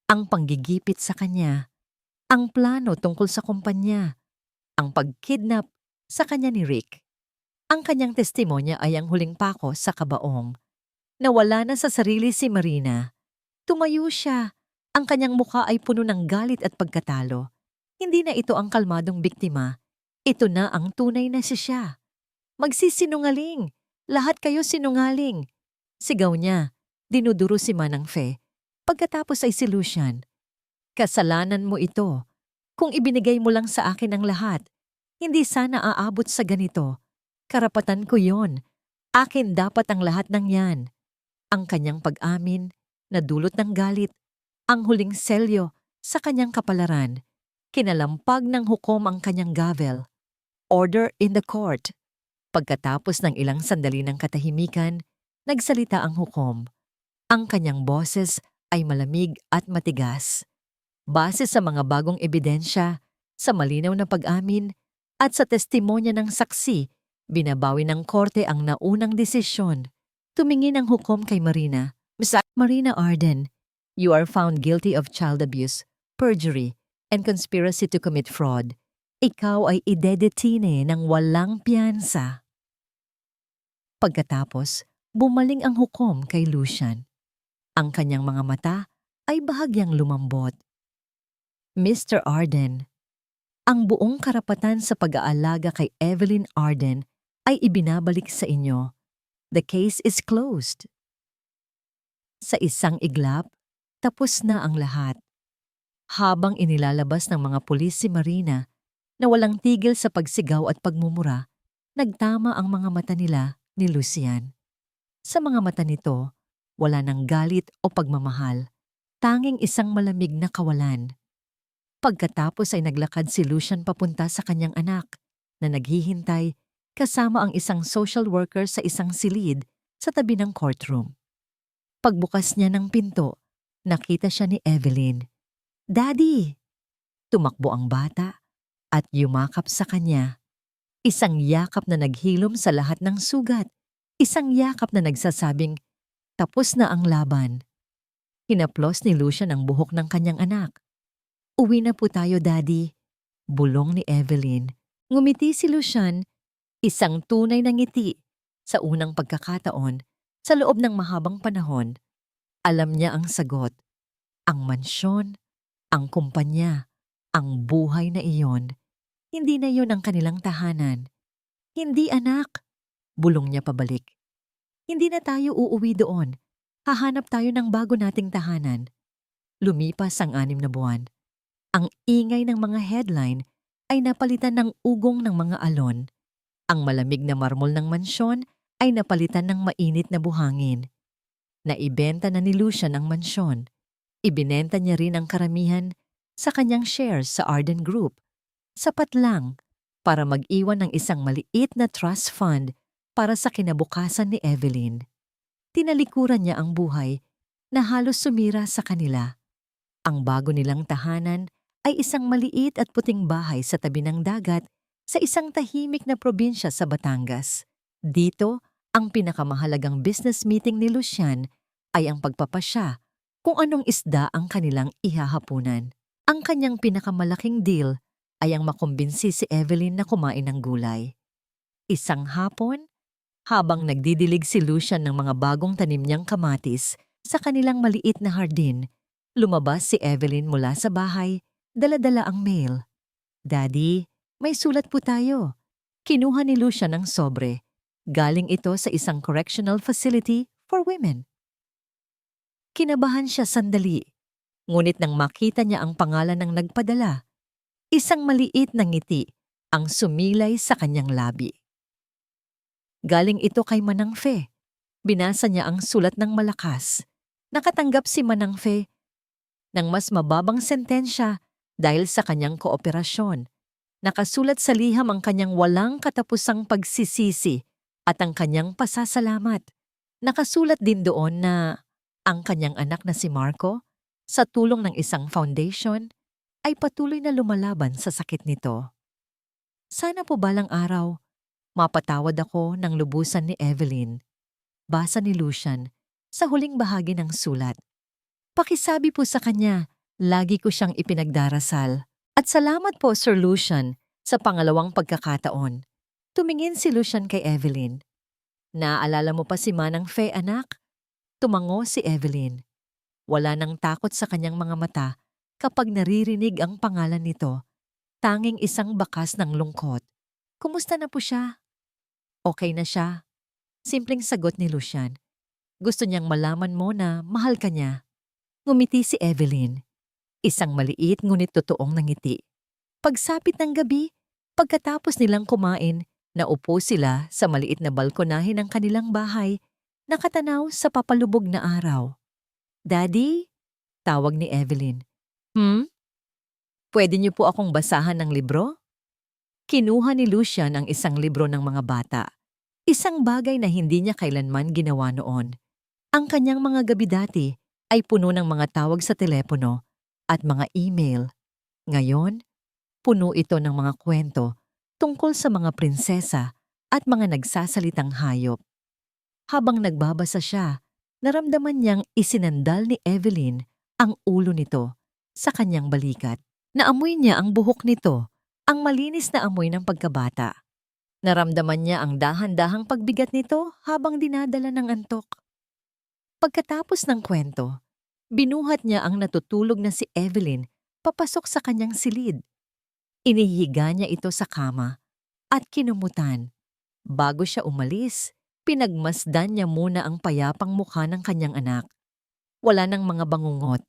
ang panggigipit sa kanya, ang plano tungkol sa kumpanya, ang pagkidnap sa kanya ni Rick. Ang kanyang testimonya ay ang huling pako sa kabaong. Nawala na sa sarili si Marina. Tumayo siya. Ang kanyang mukha ay puno ng galit at pagkatalo. Hindi na ito ang kalmadong biktima. Ito na ang tunay na siya. Magsisinungaling. Lahat kayo sinungaling. Sigaw niya. Dinuduro si Manang Fe. Pagkatapos ay si Lucian. Kasalanan mo ito. Kung ibinigay mo lang sa akin ang lahat, hindi sana aabot sa ganito. Karapatan ko yon. Akin dapat ang lahat ng yan. Ang kanyang pag-amin, nadulot ng galit, ang huling selyo sa kanyang kapalaran. Kinalampag ng hukom ang kanyang gavel. Order in the court. Pagkatapos ng ilang sandali ng katahimikan, nagsalita ang hukom. Ang kanyang boses ay malamig at matigas. Base sa mga bagong ebidensya, sa malinaw na pag-amin, at sa testimonya ng saksi, binabawi ng korte ang naunang desisyon. Tumingin ang hukom kay Marina. Marina Arden, you are found guilty of child abuse, perjury, and conspiracy to commit fraud. Ikaw ay idedetine ng walang piyansa. Pagkatapos, bumaling ang hukom kay Lucian. Ang kanyang mga mata ay bahagyang lumambot. Mr. Arden, ang buong karapatan sa pag-aalaga kay Evelyn Arden ay ibinabalik sa inyo. The case is closed. Sa isang iglap, tapos na ang lahat. Habang inilalabas ng mga pulis si Marina na walang tigil sa pagsigaw at pagmumura, nagtama ang mga mata nila ni Lucian. Sa mga mata nito, wala nang galit o pagmamahal, tanging isang malamig na kawalan. Pagkatapos ay naglakad si Lucian papunta sa kanyang anak na naghihintay kasama ang isang social worker sa isang silid sa tabi ng courtroom. Pagbukas niya ng pinto, nakita siya ni Evelyn. "Daddy!" Tumakbo ang bata at yumakap sa kanya. Isang yakap na naghilom sa lahat ng sugat. Isang yakap na nagsasabing, tapos na ang laban. Hinaplos ni Lucian ang buhok ng kanyang anak. "Uwi na po tayo, Daddy." Bulong ni Evelyn. Ngumiti si Lucian, isang tunay na ngiti. Sa unang pagkakataon, sa loob ng mahabang panahon, alam niya ang sagot. Ang mansyon, ang kumpanya, ang buhay na iyon. Hindi na iyon ang kanilang tahanan. "Hindi, anak." Bulong niya pabalik. "Hindi na tayo uuwi doon. Hahanap tayo ng bago nating tahanan." Lumipas ang 6 na buwan. Ang ingay ng mga headline ay napalitan ng ugong ng mga alon. Ang malamig na marmol ng mansyon ay napalitan ng mainit na buhangin. Naibenta na ni Lucian ang mansyon. Ibinenta niya rin ang karamihan sa kanyang shares sa Arden Group. Sapat lang para mag-iwan ng isang maliit na trust fund para sa kinabukasan ni Evelyn. Tinalikuran niya ang buhay na halos sumira sa kanila. Ang bago nilang tahanan ay isang maliit at puting bahay sa tabi ng dagat sa isang tahimik na probinsya sa Batangas. Dito, ang pinakamahalagang business meeting ni Lucian ay ang pagpapasya kung anong isda ang kanilang ihahapunan. Ang kanyang pinakamalaking deal ay ang makumbinsi si Evelyn na kumain ng gulay. Isang hapon, habang nagdidilig si Lucian ng mga bagong tanim niyang kamatis sa kanilang maliit na hardin, lumabas si Evelyn mula sa bahay, dala-dala ang mail. "Daddy, may sulat po tayo." Kinuha ni Lucian ang sobre. Galing ito sa isang correctional facility for women. Kinabahan siya sandali, ngunit nang makita niya ang pangalan ng nagpadala, isang maliit na ngiti ang sumilay sa kanyang labi. Galing ito kay Manang Fe. Binasa niya ang sulat ng malakas. Nakatanggap si Manang Fe ng mas mababang sentensya dahil sa kanyang kooperasyon. Nakasulat sa liham ang kanyang walang katapusang pagsisisi at ang kanyang pasasalamat. Nakasulat din doon na ang kanyang anak na si Marco, sa tulong ng isang foundation, ay patuloy na lumalaban sa sakit nito. Sana po balang araw, mapatawad ako ng lubusan ni Evelyn. Basa ni Lucian sa huling bahagi ng sulat. Pakisabi po sa kanya, lagi ko siyang ipinagdarasal. At salamat po, Sir Lucian, sa pangalawang pagkakataon. Tumingin si Lucian kay Evelyn. "Naaalala mo pa si Manang Fe, anak?" Tumango si Evelyn. Wala nang takot sa kanyang mga mata kapag naririnig ang pangalan nito. Tanging isang bakas ng lungkot. "Kumusta na po siya?" "Okay na siya." Simpleng sagot ni Lucian. "Gusto niyang malaman mo na mahal ka niya." Ngumiti si Evelyn. Isang maliit ngunit totoong nangiti. Pagsapit ng gabi, pagkatapos nilang kumain, naupo sila sa maliit na balkonahe ng kanilang bahay, nakatanaw sa papalubog na araw. "Daddy?" Tawag ni Evelyn. Pwede niyo po akong basahan ng libro?" Kinuha ni Lucian ang isang libro ng mga bata. Isang bagay na hindi niya kailanman ginawa noon. Ang kanyang mga gabi dati ay puno ng mga tawag sa telepono at mga email. Ngayon, puno ito ng mga kwento tungkol sa mga prinsesa at mga nagsasalitang hayop. Habang nagbabasa siya, naramdaman niyang isinandal ni Evelyn ang ulo nito sa kanyang balikat. Naamoy niya ang buhok nito, ang malinis na amoy ng pagkabata. Naramdaman niya ang dahan-dahang pagbigat nito habang dinadala ng antok. Pagkatapos ng kwento, binuhat niya ang natutulog na si Evelyn papasok sa kanyang silid. Inihiga niya ito sa kama at kinumutan. Bago siya umalis, pinagmasdan niya muna ang payapang mukha ng kanyang anak. Wala nang mga bangungot.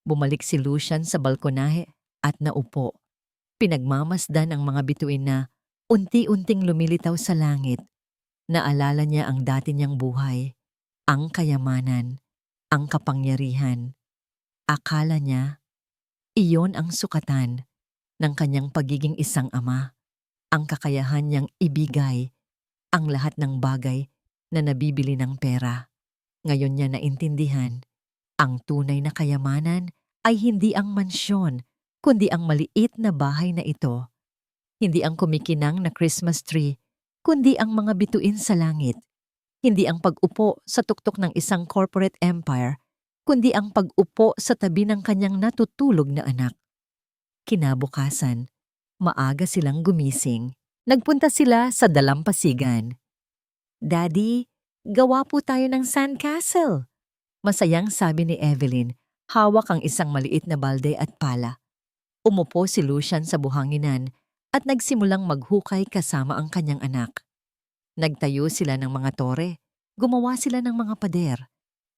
Bumalik si Lucian sa balkonahe at naupo. Pinagmamasdan ang mga bituin na unti-unting lumilitaw sa langit. Naalala niya ang dati niyang buhay, ang kayamanan, ang kapangyarihan. Akala niya, Iyon ang sukatan ng kanyang pagiging isang ama, ang kakayahan niyang ibigay ang lahat ng bagay na nabibili ng pera. Ngayon niya naintindihan, ang tunay na kayamanan ay hindi ang mansyon, kundi ang maliit na bahay na ito. Hindi ang kumikinang na Christmas tree, kundi ang mga bituin sa langit. Hindi ang pag-upo sa tuktok ng isang corporate empire, kundi ang pag-upo sa tabi ng kanyang natutulog na anak. Kinabukasan, maaga silang gumising. Nagpunta sila sa dalampasigan. "Daddy, gawa po tayo ng sandcastle." Masayang sabi ni Evelyn, hawak ang isang maliit na balde at pala. Umupo si Lucian sa buhanginan at nagsimulang maghukay kasama ang kanyang anak. Nagtayo sila ng mga tore, gumawa sila ng mga pader.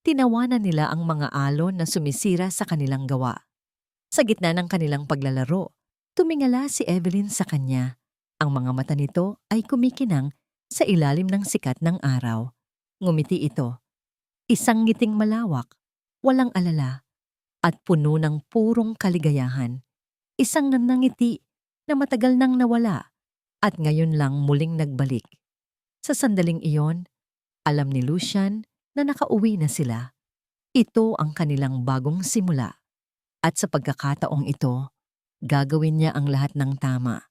Tinawanan nila ang mga alon na sumisira sa kanilang gawa. Sa gitna ng kanilang paglalaro, tumingala si Evelyn sa kanya. Ang mga mata nito ay kumikinang sa ilalim ng sikat ng araw. Ngumiti ito. Isang ngiting malawak, walang alala, at puno ng purong kaligayahan. Isang nanangiti na matagal nang nawala at ngayon lang muling nagbalik. Sa sandaling iyon, alam ni Lucian na nakauwi na sila. Ito ang kanilang bagong simula. At sa pagkakataong ito, gagawin niya ang lahat ng tama.